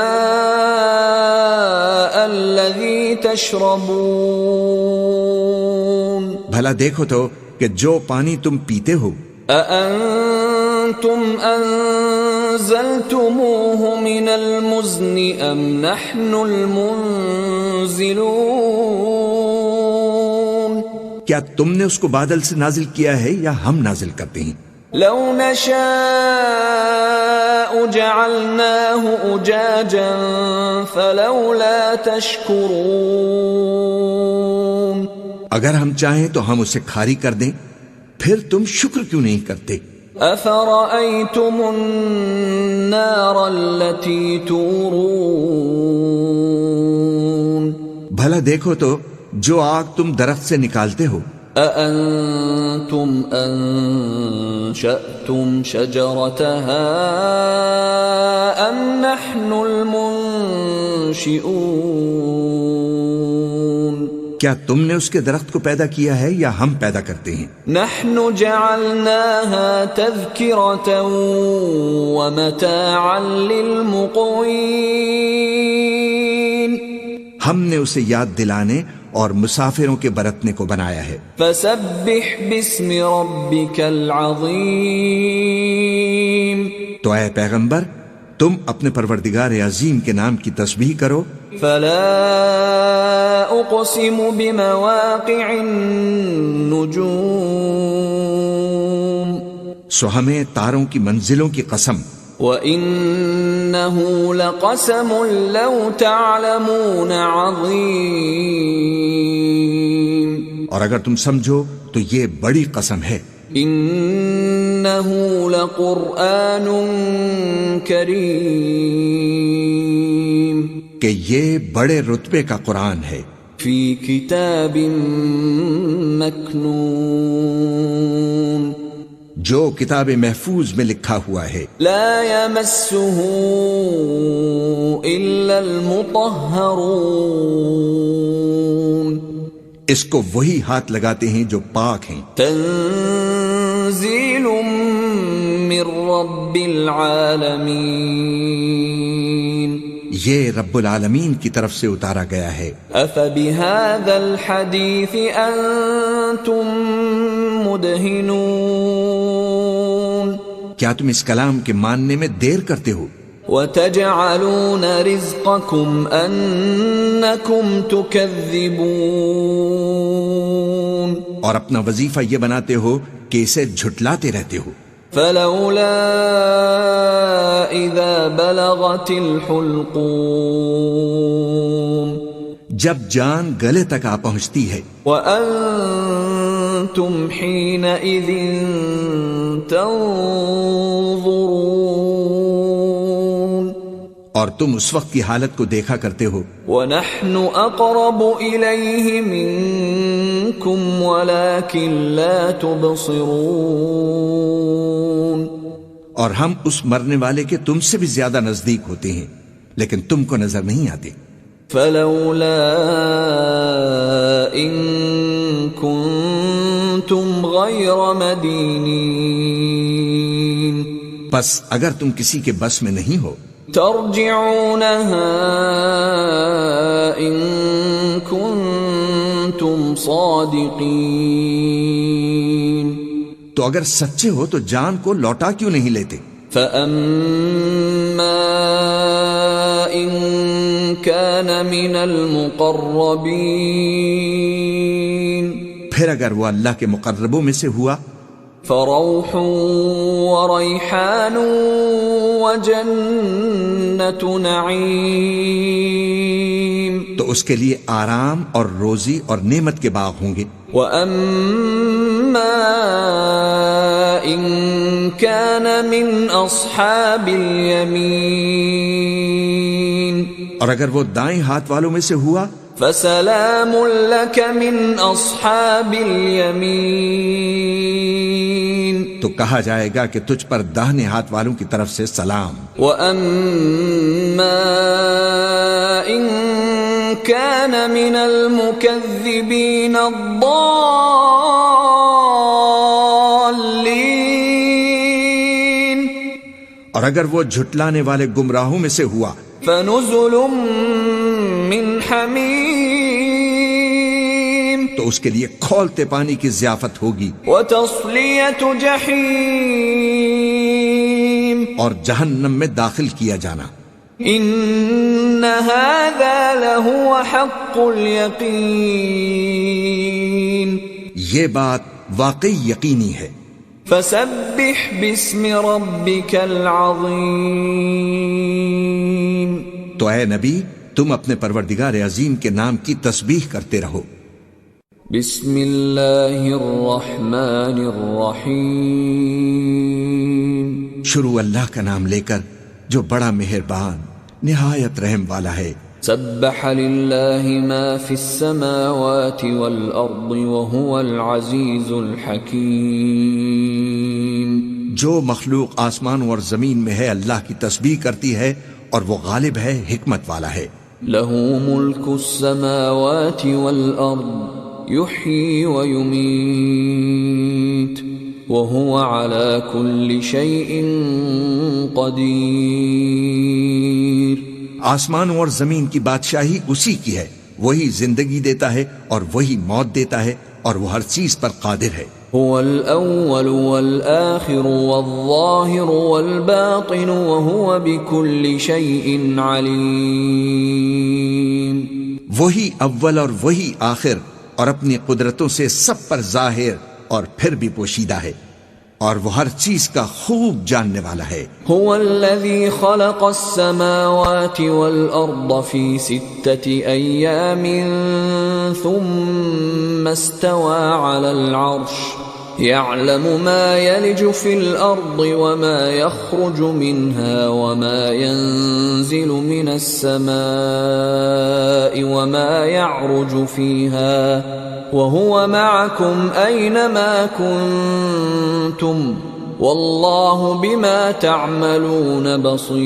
الذي تشربون بھلا دیکھو تو کہ جو پانی تم پیتے ہو أأنتم أنزلتموه من المزن أم نحن المنزلون کیا تم نے اس کو بادل سے نازل کیا ہے یا ہم نازل کرتے ہیں؟ لو نشاء جعلناه أجاجا فلولا تشكرون اگر ہم چاہیں تو ہم اسے کھاری کر دیں، پھر تم شکر کیوں نہیں کرتے؟ أفرأيتم النار التي تورون بھلا دیکھو تو جو آگ تم درخت سے نکالتے ہو أأنتم أنشأتم شجرتها أم نحن المنشئون کیا تم نے اس کے درخت کو پیدا کیا ہے یا ہم پیدا کرتے ہیں؟ نحن جعلناها تذكرة ومتاعا للمقوين ہم نے اسے یاد دلانے اور مسافروں کے برتنے کو بنایا ہے۔ فسبح باسم ربك العظيم تو اے پیغمبر تم اپنے پروردگار عظیم کے نام کی تسبیح کرو۔ فلا اقسم بمواقع النجوم سو ہمیں تاروں کی منزلوں کی قسم، وَإِنَّهُ لَقَسَمٌ لَوْ تَعْلَمُونَ عَظِيمٌ اور اگر تم سمجھو تو یہ بڑی قسم ہے۔ إِنَّهُ لَقُرْآنٌ كَرِيمٌ کہ یہ بڑے رتبے کا قرآن ہے، فِي كِتَابٍ مَكْنُونٍ جو کتاب محفوظ میں لکھا ہوا ہے۔ لا يمسه إلا المطهرون اس کو وہی ہاتھ لگاتے ہیں جو پاک ہیں۔ تنزيل من رب العالمين یہ رب العالمین کی طرف سے اتارا گیا ہے۔ أفبهذا الحديث أنتم مدهنون کیا تم اس کلام کے ماننے میں دیر کرتے ہو؟ وتجعلون رزقكم أنكم تكذبون اور اپنا وظیفہ یہ بناتے ہو کہ اسے جھٹلاتے رہتے ہو۔ فلولا إذا بلغت الحلقوم جب جان گلے تک آ پہنچتی ہے، وأنتم حينئذ تنظرون اور تم اس وقت کی حالت کو دیکھا کرتے ہو، ونحن أقرب إليه منكم ولكن لا تبصرون اور ہم اس مرنے والے کے تم سے بھی زیادہ نزدیک ہوتے ہیں لیکن تم کو نظر نہیں آتے۔ فلولا إن كنتم غير مدينين بس اگر تم کسی کے بس میں نہیں ہو ترجعونها إن كنتم صادقين تو اگر سچے ہو تو جان کو لوٹا کیوں نہیں لیتے؟ فأما إن كان من المقربين پھر اگر وہ اللہ کے مقربوں میں سے ہوا فروح وريحان وجنة نعيم تو اس کے لیے آرام اور روزی اور نعمت کے باغ ہوں گے۔ وأما إن كان من أصحاب اليمين اور اگر وہ دائیں ہاتھ والوں میں سے ہوا فسلام لك من أصحاب اليمين تو کہا جائے گا کہ تجھ پر داہنے ہاتھ والوں کی طرف سے سلام۔ وأما إن كان من المكذبين الضالين اور اور اگر وہ جھٹلانے والے گمراہوں میں سے ہوا فنزل من حمیم تو اس کے لیے کھولتے پانی کی ضیافت ہوگی، وتصلیۃ جحیم اور جہنم میں داخل کیا جانا۔ ان هذا لهو حق الیقین یہ بات واقعی یقینی ہے۔ فسبح باسم ربک العظیم تو اے نبی تم اپنے پروردگار عظیم کے نام کی تسبیح کرتے رہو۔ بسم اللہ الرحمن الرحیم شروع اللہ کا نام لے کر جو بڑا مہربان نہایت رحم والا ہے۔ سبح للہ ما فی السماوات والارض وهو العزیز الحکیم جو مخلوق آسمانوں اور زمین میں ہے اللہ کی تسبیح کرتی ہے اور وہ غالب ہے، حکمت والا ہے۔ لہ ملک السماوات والارض یحیی ویمیت وهو على كل شيء قدیر آسمانوں اور زمین کی بادشاہی اسی کی ہے، وہی زندگی دیتا ہے اور وہی موت دیتا ہے اور وہ ہر چیز پر قادر ہے۔ هو الاول والآخر والظاہر والباطن وهو بكل شيء علیم وہی اول اور وہی آخر اور اپنی قدرتوں سے سب پر ظاہر اور پھر بھی پوشیدہ ہے، اور وہ ہر چیز کا خوب جاننے والا ہے۔ هو الذي خلق السماوات والأرض في 6 أيام ثم استوى على العرش يعلم ما يلج في الأرض وما يخرج منها وما ينزل من السماء وما يعرج فيها وهو معكم أينما كنتم والله بما تعملون بصير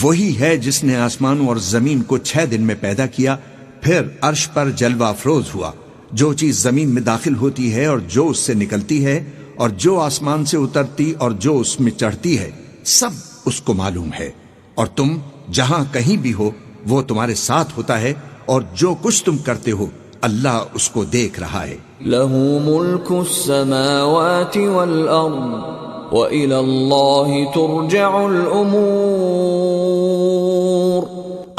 وہی ہے جس نے آسمانوں اور زمین کو 6 دن میں پیدا کیا، پھر عرش پر جلوہ افروز ہوا۔ جو چیز زمین میں داخل ہوتی ہے اور جو اس سے نکلتی ہے اور جو آسمان سے اترتی اور جو اس میں چڑھتی ہے، سب اس کو معلوم ہے، اور تم جہاں کہیں بھی ہو وہ تمہارے ساتھ ہوتا ہے، اور جو کچھ تم کرتے ہو اللہ اس کو دیکھ رہا ہے۔ له ملك السماوات والأرض وإلى الله ترجع الأمور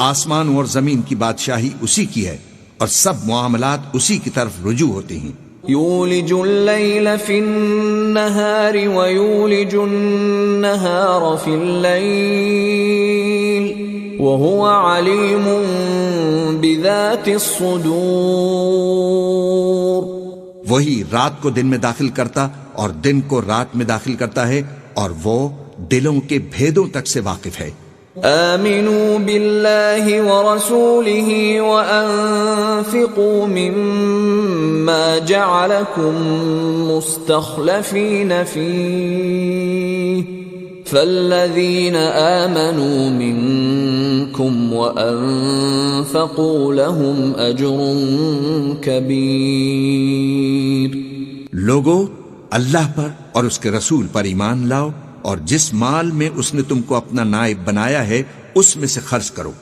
آسمان اور زمین کی بادشاہی اسی کی ہے اور سب معاملات اسی کی طرف رجوع ہوتے ہیں۔ يولج الليل في النهار ويولج النهار في الليل وهو عليم بذات الصدور وہی رات کو دن میں داخل کرتا اور دن کو رات میں داخل کرتا ہے، اور وہ دلوں کے بھیدوں تک سے واقف ہے۔ آمنوا بالله ورسوله وأنفقوا مما جعلكم مستخلفين فيه فالذين آمنوا منكم وأنفقوا لهم أجر كبير لوگو اللہ پر اور اس کے رسول پر ایمان لاؤ، اور جس مال میں اس نے تم کو اپنا نائب بنایا ہے اس میں سے خرچ کرو۔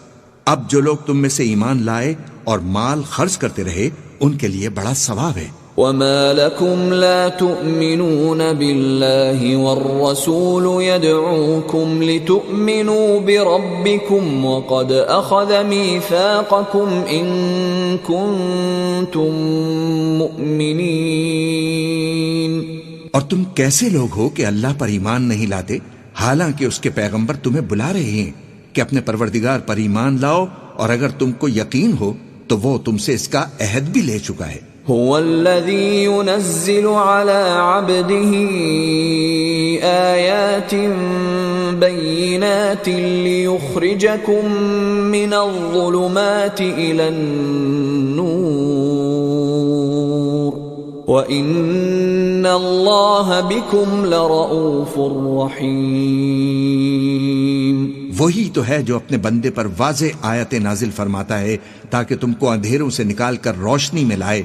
اب جو لوگ تم میں سے ایمان لائے اور مال خرچ کرتے رہے ان کے لیے بڑا ثواب ہے۔ وما لكم لا تؤمنون بالله والرسول يدعوكم لتؤمنوا بربكم وقد أخذ ميثاقكم إن كنتم مؤمنين اور تم کیسے لوگ ہو کہ اللہ پر ایمان نہیں لاتے حالانکہ اس کے پیغمبر تمہیں بلا رہے ہیں کہ اپنے پروردگار پر ایمان لاؤ، اور اگر تم کو یقین ہو تو وہ تم سے اس کا عہد بھی لے چکا ہے۔ هو الذي ينزل على عبده آيات بينات ليخرجكم من الظلمات إلى النور وَإِنَّ اللَّهَ بِكُمْ لَرَؤُوفٌ رَحِيمٌ وہی تو ہے جو اپنے بندے پر واضح آیتیں نازل فرماتا ہے تاکہ تم کو اندھیروں سے نکال کر روشنی میں لائے۔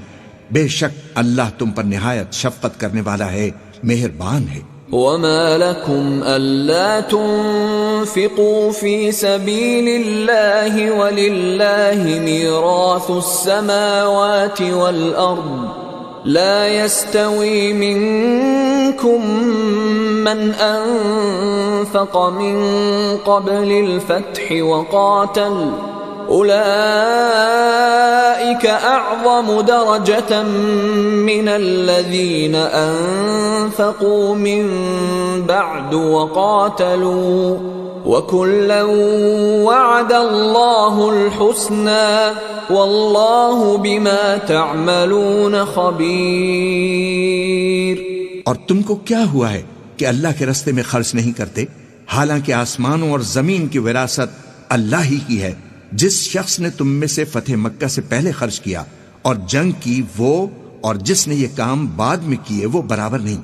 بے شک اللہ تم پر نہایت شفقت کرنے والا ہے، مہربان ہے۔ وما لكم ألا تنفقوا في سبيل الله ولله ميراث السماوات والأرض لا يستوي منكم من أنفق من قبل الفتح وقاتل أولئك أعظم درجة من الذين أنفقوا من بعد وقاتلوا وكلا وعد الله الحسنى والله بما تعملون خبير۔ اور تم کو کیا ہوا ہے کہ اللہ کے راستے میں خرچ نہیں کرتے، حالانکہ آسمانوں اور زمین کی وراثت اللہ ہی کی ہے۔ جس شخص نے تم میں سے فتح مکہ سے پہلے خرچ کیا اور جنگ کی، وہ اور جس نے یہ کام بعد میں کیے وہ برابر نہیں۔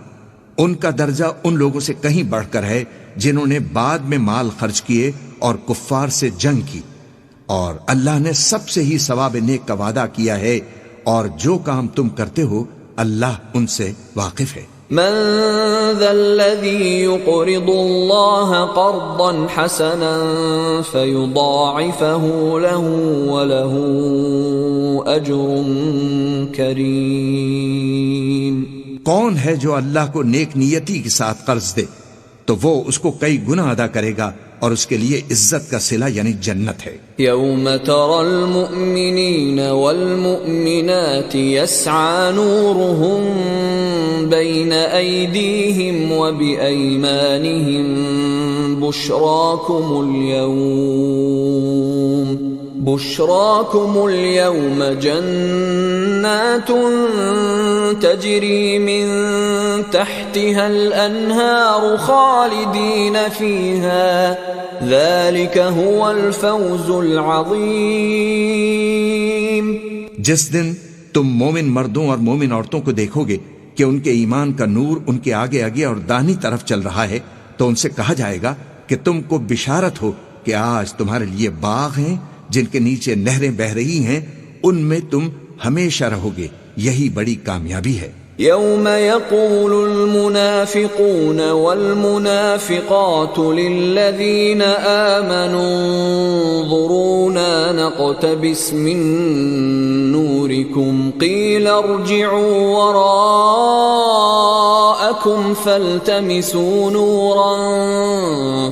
ان کا درجہ ان لوگوں سے کہیں بڑھ کر ہے جنہوں نے بعد میں مال خرچ کیے اور کفار سے جنگ کی، اور اللہ نے سب سے ہی ثواب نیک کا وعدہ کیا ہے، اور جو کام تم کرتے ہو اللہ ان سے واقف ہے۔ من ذا الذي يقرض الله قرضا حسنا فيضاعفه له وله أجر كريم؟ کون ہے جو اللہ کو نیک نیتی کے ساتھ قرض دے تو وہ اس کو کئی گنا ادا کرے گا اور اس کے لیے عزت کا صلہ یعنی جنت ہے۔ يوم ترى المؤمنين والمؤمنات يسعى نورهم بين أيديهم وبأيمانهم بشراكم اليوم جنات تجري من تحتها الأنهار خالدين فيها ذلك هو الفوز العظيم۔ جس دن تم مومن مردوں اور مومن عورتوں کو دیکھو گے کہ ان کے ایمان کا نور ان کے آگے آگے اور داہنی طرف چل رہا ہے تو ان سے کہا جائے گا کہ تم کو بشارت ہو کہ آج تمہارے لیے باغ ہیں جن کے نیچے نہریں بہ رہی ہیں، ان میں تم ہمیشہ رہو گے، یہی بڑی کامیابی ہے۔ يوم يقول المنافقون والمنافقات للذين آمنوا انظرونا نقتبس من نوركم قيل ارجعوا وراءكم فالتمسوا نورا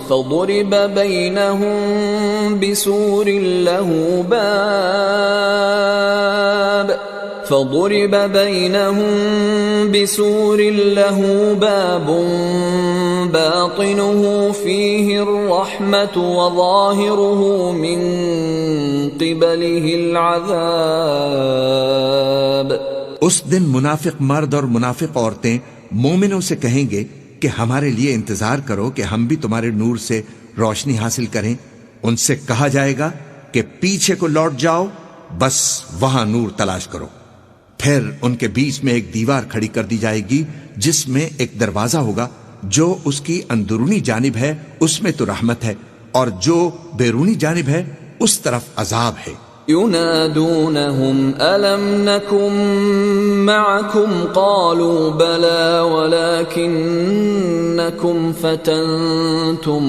فضرب بينهم بسور له باب باطنه فيه الرحمة وظاهره من قبله العذاب۔ اس دن منافق مرد اور منافق عورتیں مومنوں سے کہیں گے کہ ہمارے لیے انتظار کرو کہ ہم بھی تمہارے نور سے روشنی حاصل کریں۔ ان سے کہا جائے گا کہ پیچھے کو لوٹ جاؤ، بس وہاں نور تلاش کرو۔ پھر ان کے بیچ میں ایک دیوار کھڑی کر دی جائے گی جس میں ایک دروازہ ہوگا، جو اس کی اندرونی جانب ہے اس میں تو رحمت ہے، اور جو بیرونی جانب ہے اس طرف عذاب ہے۔ ينادونهم ألم نكن معكم قالوا بلى ولكنكم فتنتم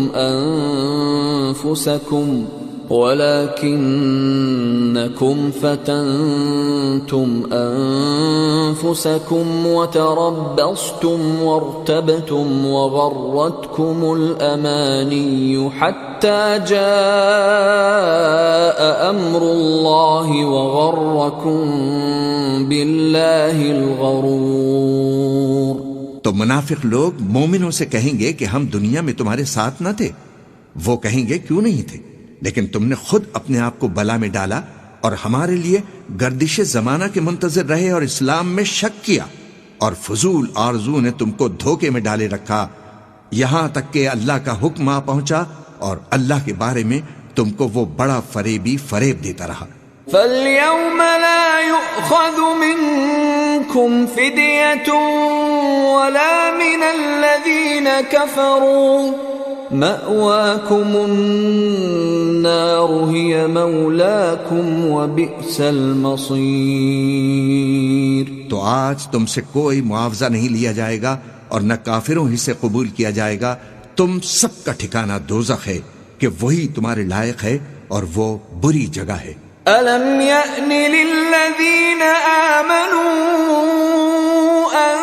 أنفسكم وتربصتم وارتبتم وغرتكم الأماني حتى جاء أمر الله وغركم بالله الغرور۔ تو منافق لوگ مومنوں سے کہیں گے کہ ہم دنیا میں تمہارے ساتھ نہ تھے؟ وہ کہیں گے کیوں نہیں تھے، لیکن تم نے خود اپنے آپ کو بلا میں ڈالا اور ہمارے لیے گردش زمانہ کے منتظر رہے اور اسلام میں شک کیا، اور فضول آرزو نے تم کو دھوکے میں ڈالے رکھا، یہاں تک کہ اللہ کا حکم آ پہنچا اور اللہ کے بارے میں تم کو وہ بڑا فریبی فریب دیتا رہا۔ فَالْيَوْمَ لَا يُؤْخَذُ مِنْكُمْ فِدْيَةٌ وَلَا مِنَ الَّذِينَ كَفَرُوا مَأْوَاكُمُ النَّارُ هِيَ مَوْلَاكُمْ وَبِئْسَ الْمَصِيرُ۔ تو آج تم سے کوئی معاوضہ نہیں لیا جائے گا اور نہ کافروں ہی سے قبول کیا جائے گا. تم سب کا ٹھکانہ دوزخ ہے کہ وہی تمہارے لائق ہے اور وہ بری جگہ ہے. أَلَمْ يَأْنِ لِلَّذِينَ آمَنُوا أَن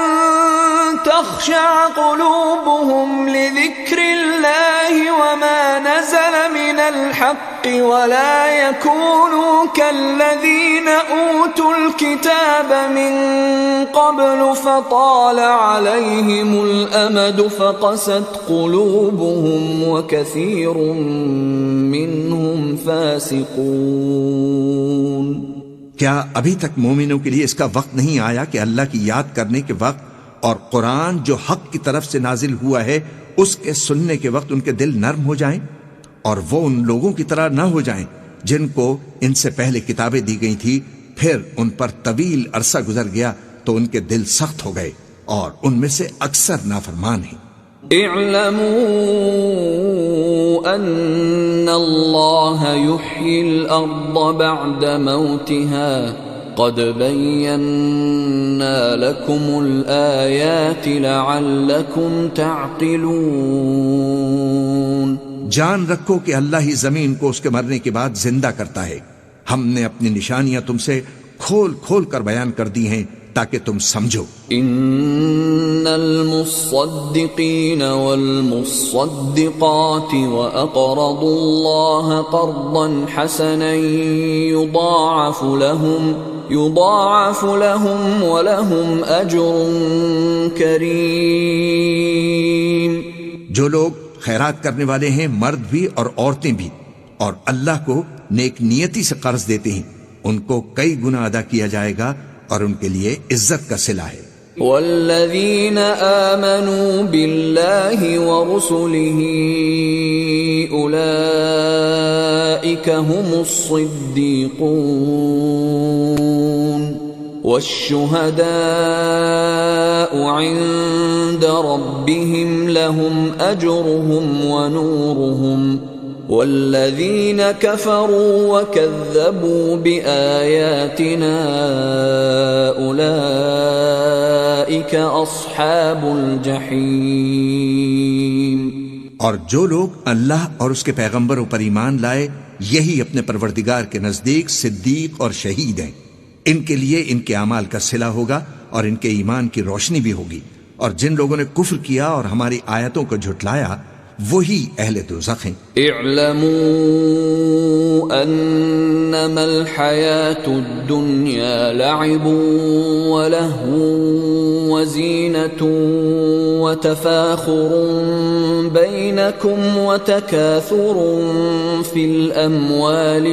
تَخْشَعَ قُلُوبُهُمْ لِذِكْرِ اللَّهِ وَمَا نَزَلَ مِنَ الْحَقِّ وَلَا يَكُونُوا كَالَّذِينَ أُوتُوا الْكِتَابَ مِن قَبْلُ فَطَالَ عَلَيْهِمُ الْأَمَدُ فَقَسَتْ قُلُوبُهُمْ وَكَثِيرٌ مِّنْهُمْ فَاسِقُونَ. کیا ابھی تک مومنوں کے لیے اس کا وقت نہیں آیا کہ اللہ کی یاد کرنے کے وقت اور قرآن جو حق کی طرف سے نازل ہوا ہے اس کے سننے کے وقت ان کے دل نرم ہو جائیں اور وہ ان لوگوں کی طرح نہ ہو جائیں جن کو ان سے پہلے کتابیں دی گئی تھی، پھر ان پر طویل عرصہ گزر گیا تو ان کے دل سخت ہو گئے اور ان میں سے اکثر نافرمان ہیں. اعلموا ان اللہ یحیی الارض بعد موتها قد بیننا لکم الآیات لعلکم تعقلون. جان رکھو کہ اللہ ہی زمین کو اس کے مرنے کے بعد زندہ کرتا ہے. ہم نے اپنی نشانیاں تم سے کھول کھول کر بیان کر دی ہیں تاکہ تم سمجھو. ان المصدقین والمصدقات واقرضوا اللہ قرضا حسنا يضاعف لهم ولهم اجر کریم. جو لوگ خیرات کرنے والے ہیں، مرد بھی اور عورتیں بھی، اور اللہ کو نیک نیتی سے قرض دیتے ہیں، ان کو کئی گنا ادا کیا جائے گا اور ان کے لیے عزت کا صلہ ہے. والذین آمنوا باللہ ورسلہ اولئک هم الصدیقون والشهداء عند ربهم لهم أجرهم ونورهم والذين كفروا وكذبوا بآياتنا أولئك أصحاب الجحيم. اور جو لوگ اللہ اور اس کے پیغمبروں پر ایمان لائے یہی اپنے پروردگار کے نزدیک صدیق اور شہید ہیں. ان کے لیے ان کے اعمال کا صلہ ہوگا اور ان کے ایمان کی روشنی بھی ہوگی، اور جن لوگوں نے کفر کیا اور ہماری آیتوں کو جھٹلایا وہی اہل دوزخ ہیں. اعلموا انما الحیاة الدنیا لعب ولہو وزینة وتفاخر بینکم وتکاثر فی الاموال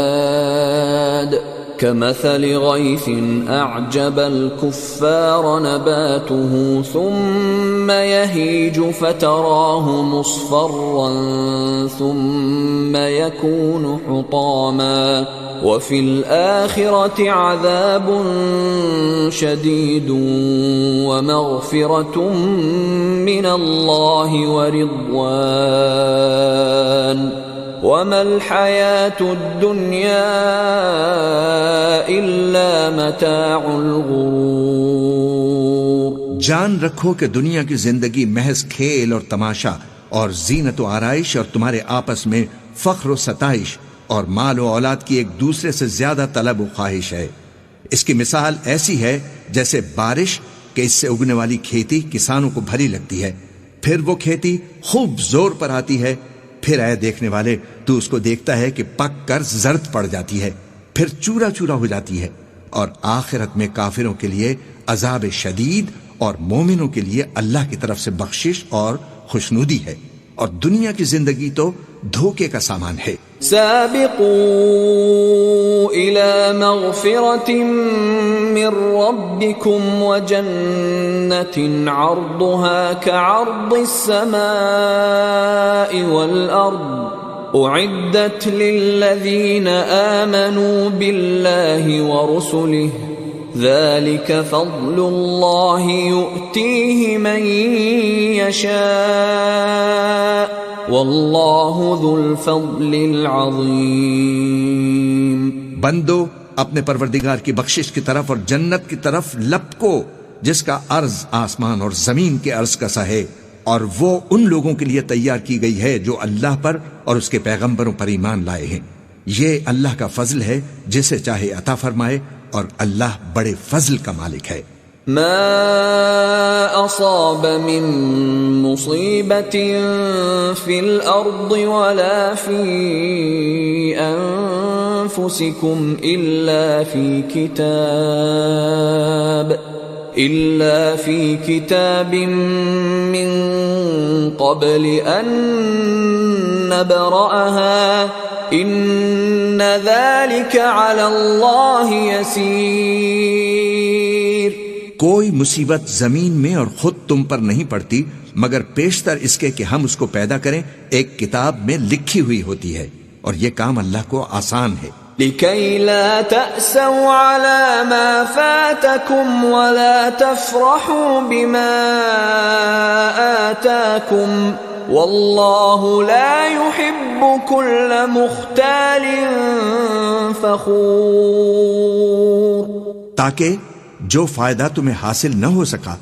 والاولاد كمثل غيث أعجب الكفار نباته ثم يهيج فتراه مصفرا ثم يكون حطاما وفي الآخرة عذاب شديد ومغفرة من الله ورضوان وما الحياة الدنيا إلا متاع الغرور. جان رکھو کہ دنیا کی زندگی محض کھیل اور تماشا اور زینت و آرائش اور تمہارے آپس میں فخر و ستائش اور مال و اولاد کی ایک دوسرے سے زیادہ طلب و خواہش ہے. اس کی مثال ایسی ہے جیسے بارش کہ اس سے اگنے والی کھیتی کسانوں کو بھلی لگتی ہے، پھر وہ کھیتی خوب زور پر آتی ہے، پھر اے دیکھنے والے تو اس کو دیکھتا ہے کہ پک کر زرد پڑ جاتی ہے، پھر چورا چورا ہو جاتی ہے. اور آخرت میں کافروں کے لیے عذاب شدید اور مومنوں کے لیے اللہ کی طرف سے بخشش اور خوشنودی ہے. اور دنیا کی زندگی تو دھوکے کا سامان ہے. سابقوا الى مغفرة من ربكم وجنة عرضها كعرض السماء والأرض أعدت للذين آمنوا بالله ورسله ذلك فضل الله يؤتيه من يشاء واللہ ذو الفضل العظیم. بندو اپنے پروردگار کی بخشش کی طرف اور جنت کی طرف لپکو جس کا عرض آسمان اور زمین کے عرض کا سا ہے، اور وہ ان لوگوں کے لیے تیار کی گئی ہے جو اللہ پر اور اس کے پیغمبروں پر ایمان لائے ہیں۔ یہ اللہ کا فضل ہے، جسے چاہے عطا فرمائے، اور اللہ بڑے فضل کا مالک ہے۔ ما أصاب من مصيبة في الأرض ولا في أنفسكم إلا في كتاب من قبل أن نبرأها إن ذلك على الله يسير۔ کوئی مصیبت زمین میں اور خود تم پر نہیں پڑتی مگر پیشتر اس کے کہ ہم اس کو پیدا کریں ایک کتاب میں لکھی ہوئی ہوتی ہے، اور یہ کام اللہ کو آسان ہے۔ لكي لا تأسوا على ما فاتكم ولا تفرحوا بما آتاكم والله لا يحب كل مختال فخور۔ تاکہ جو فائدہ تمہیں حاصل نہ ہو سکا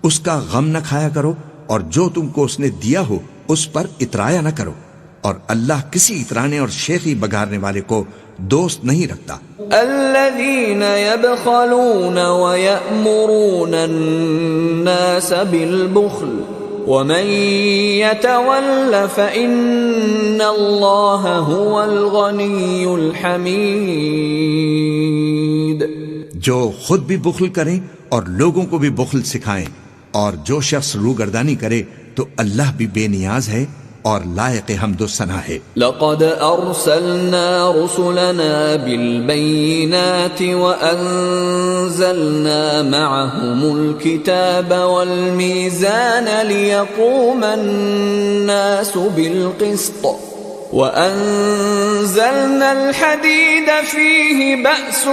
اس کا غم نہ کھایا کرو، اور جو تم کو اس نے دیا ہو اس پر اترایا نہ کرو، اور اللہ کسی اترانے اور شیخی بگارنے والے کو دوست نہیں رکھتا۔ الذين يبخلون ويأمرون الناس بالبخل ومن يتول فإن الله هو الغني الحميد۔ جو خود بھی بخل کریں اور لوگوں کو بھی بخل سکھائیں، اور جو شخص روگردانی کرے تو اللہ بھی بے نیاز ہے اور لائق حمد و ثنا ہے۔ لقد أرسلنا رسلنا بالبينات وأنزلنا معهم الكتاب والميزان ليقوم الناس بالقسط وأنزلنا الحديد فيه بأس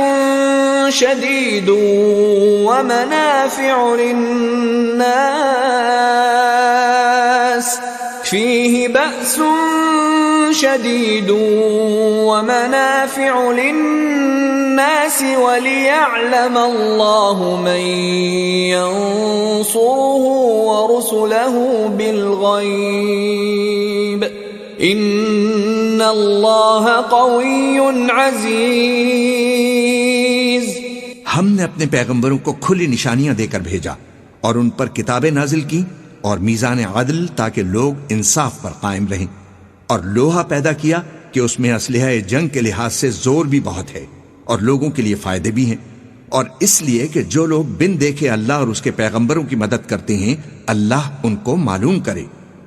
شديد ومنافع للناس وليعلم الله من ينصره ورسله بالغيب إن الله قوي عزيز۔ ہم نے اپنے پیغمبروں کو کھلی نشانیاں دے کر بھیجا اور ان پر کتابیں نازل کی اور میزان عدل تاکہ لوگ انصاف پر قائم رہیں، اور لوہا پیدا کیا کہ اس میں اسلحہ جنگ کے لحاظ سے زور بھی بہت ہے اور لوگوں کے لیے فائدے بھی ہیں، اور اس لیے کہ جو لوگ بن دیکھے اللہ اور اس کے پیغمبروں کی مدد کرتے ہیں اللہ ان کو معلوم کرے،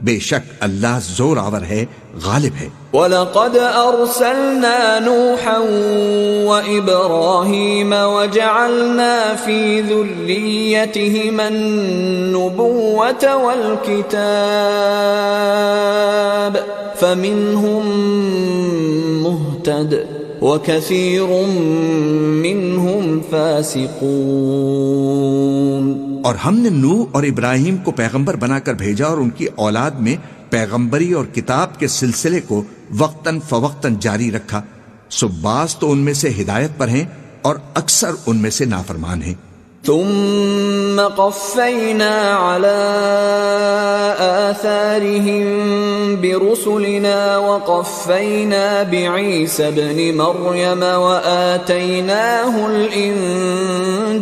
بے شک اللہ زور آور ہے، غالب ہے۔ وَلَقَدْ أَرْسَلْنَا نُوحًا وَإِبْرَاهِيمَ وَجَعَلْنَا فِي ذُرِّيَّتِهِمَا النُّبُوَّةَ وَالْكِتَابَ فَمِنْهُمْ مُهْتَدٍ وَكَثِيرٌ مِّنْهُمْ فَاسِقُونَ۔ اور ہم نے نوح اور ابراہیم کو پیغمبر بنا کر بھیجا اور ان کی اولاد میں پیغمبری اور کتاب کے سلسلے کو وقتاً فوقتاً جاری رکھا، سو بعض تو ان میں سے ہدایت پر ہیں اور اکثر ان میں سے نافرمان ہیں۔ ثم قفينا على آثارهم برسلنا وقفينا بعيسى ابن مريم وآتيناه الإنجيل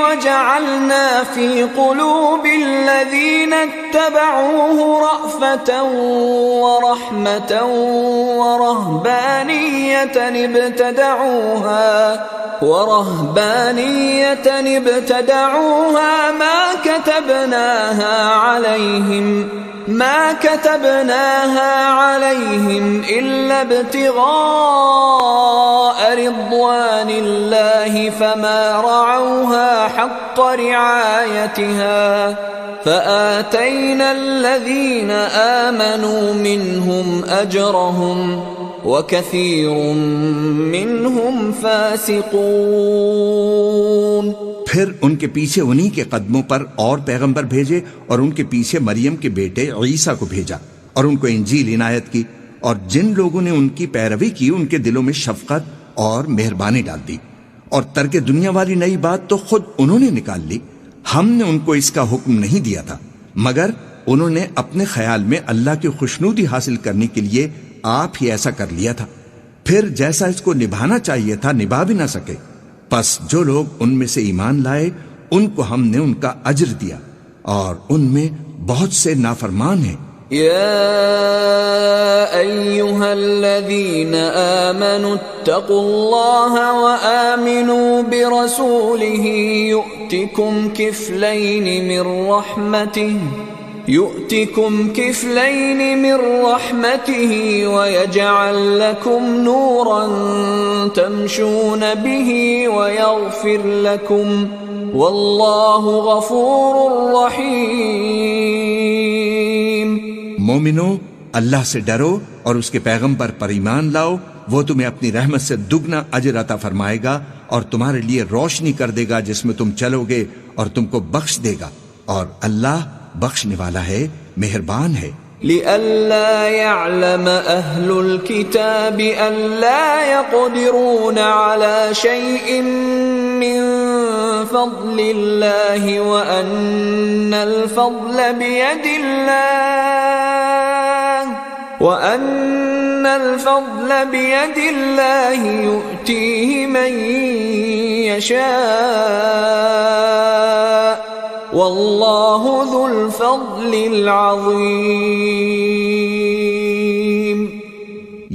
وجعلنا في قلوب الذين اتبعوه رأفة ورحمة ورهبانية ابتدعوها ما كتبناها عليهم إلا ابتغاء رضوان الله فما رعوها حق رعايتها فآتينا الذين آمنوا منهم أجرهم وكثير منهم فاسقون۔ پھر ان کے پیچھے انہی کے قدموں پر اور پیغمبر بھیجے، اور ان کے پیچھے مریم کے بیٹے عیسیٰ کو بھیجا، اور ان کو انجیل عنایت کی، اور جن لوگوں نے ان کی پیروی کی ان کے دلوں میں شفقت اور مہربانی ڈال دی، اور ترک دنیا والی نئی بات تو خود انہوں نے نکال لی۔ ہم نے ان کو اس کا حکم نہیں دیا تھا، مگر انہوں نے اپنے خیال میں اللہ کی خوشنودی حاصل کرنے کے لیے آپ ہی ایسا کر لیا تھا، پھر جیسا اس کو نبھانا چاہیے تھا نبھا بھی نہ سکے۔ پس جو لوگ ان میں سے ایمان لائے ان کو ہم نے ان کا اجر دیا، اور ان میں بہت سے نافرمان ہیں۔ يا أيها الذين آمنوا اتقوا الله وآمنوا برسوله يؤتكم كفلين من رحمته ويجعل لكم نورا تمشون به ويغفر لكم والله غفور رحيم۔ مومنو، اللہ سے ڈرو اور اس کے پیغمبر پر ایمان لاؤ، وہ تمہیں اپنی رحمت سے دگنا اجر عطا فرمائے گا اور تمہارے لیے روشنی کر دے گا جس میں تم چلو گے، اور تم کو بخش دے گا، اور اللہ بخشنے والا ہے، مہربان ہے۔ لئلا يعلم أهل الكتاب ألا يقدرون على شيء من فضل الله وأن الفضل بيد الله يؤتيه من يشاء واللہ ذو الفضل العظیم۔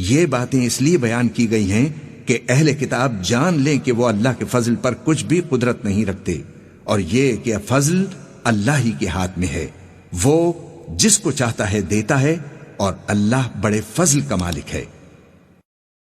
یہ باتیں اس لیے بیان کی گئی ہیں کہ اہل کتاب جان لیں کہ وہ اللہ کے فضل پر کچھ بھی قدرت نہیں رکھتے، اور یہ کہ فضل اللہ ہی کے ہاتھ میں ہے، وہ جس کو چاہتا ہے دیتا ہے، اور اللہ بڑے فضل کا مالک ہے۔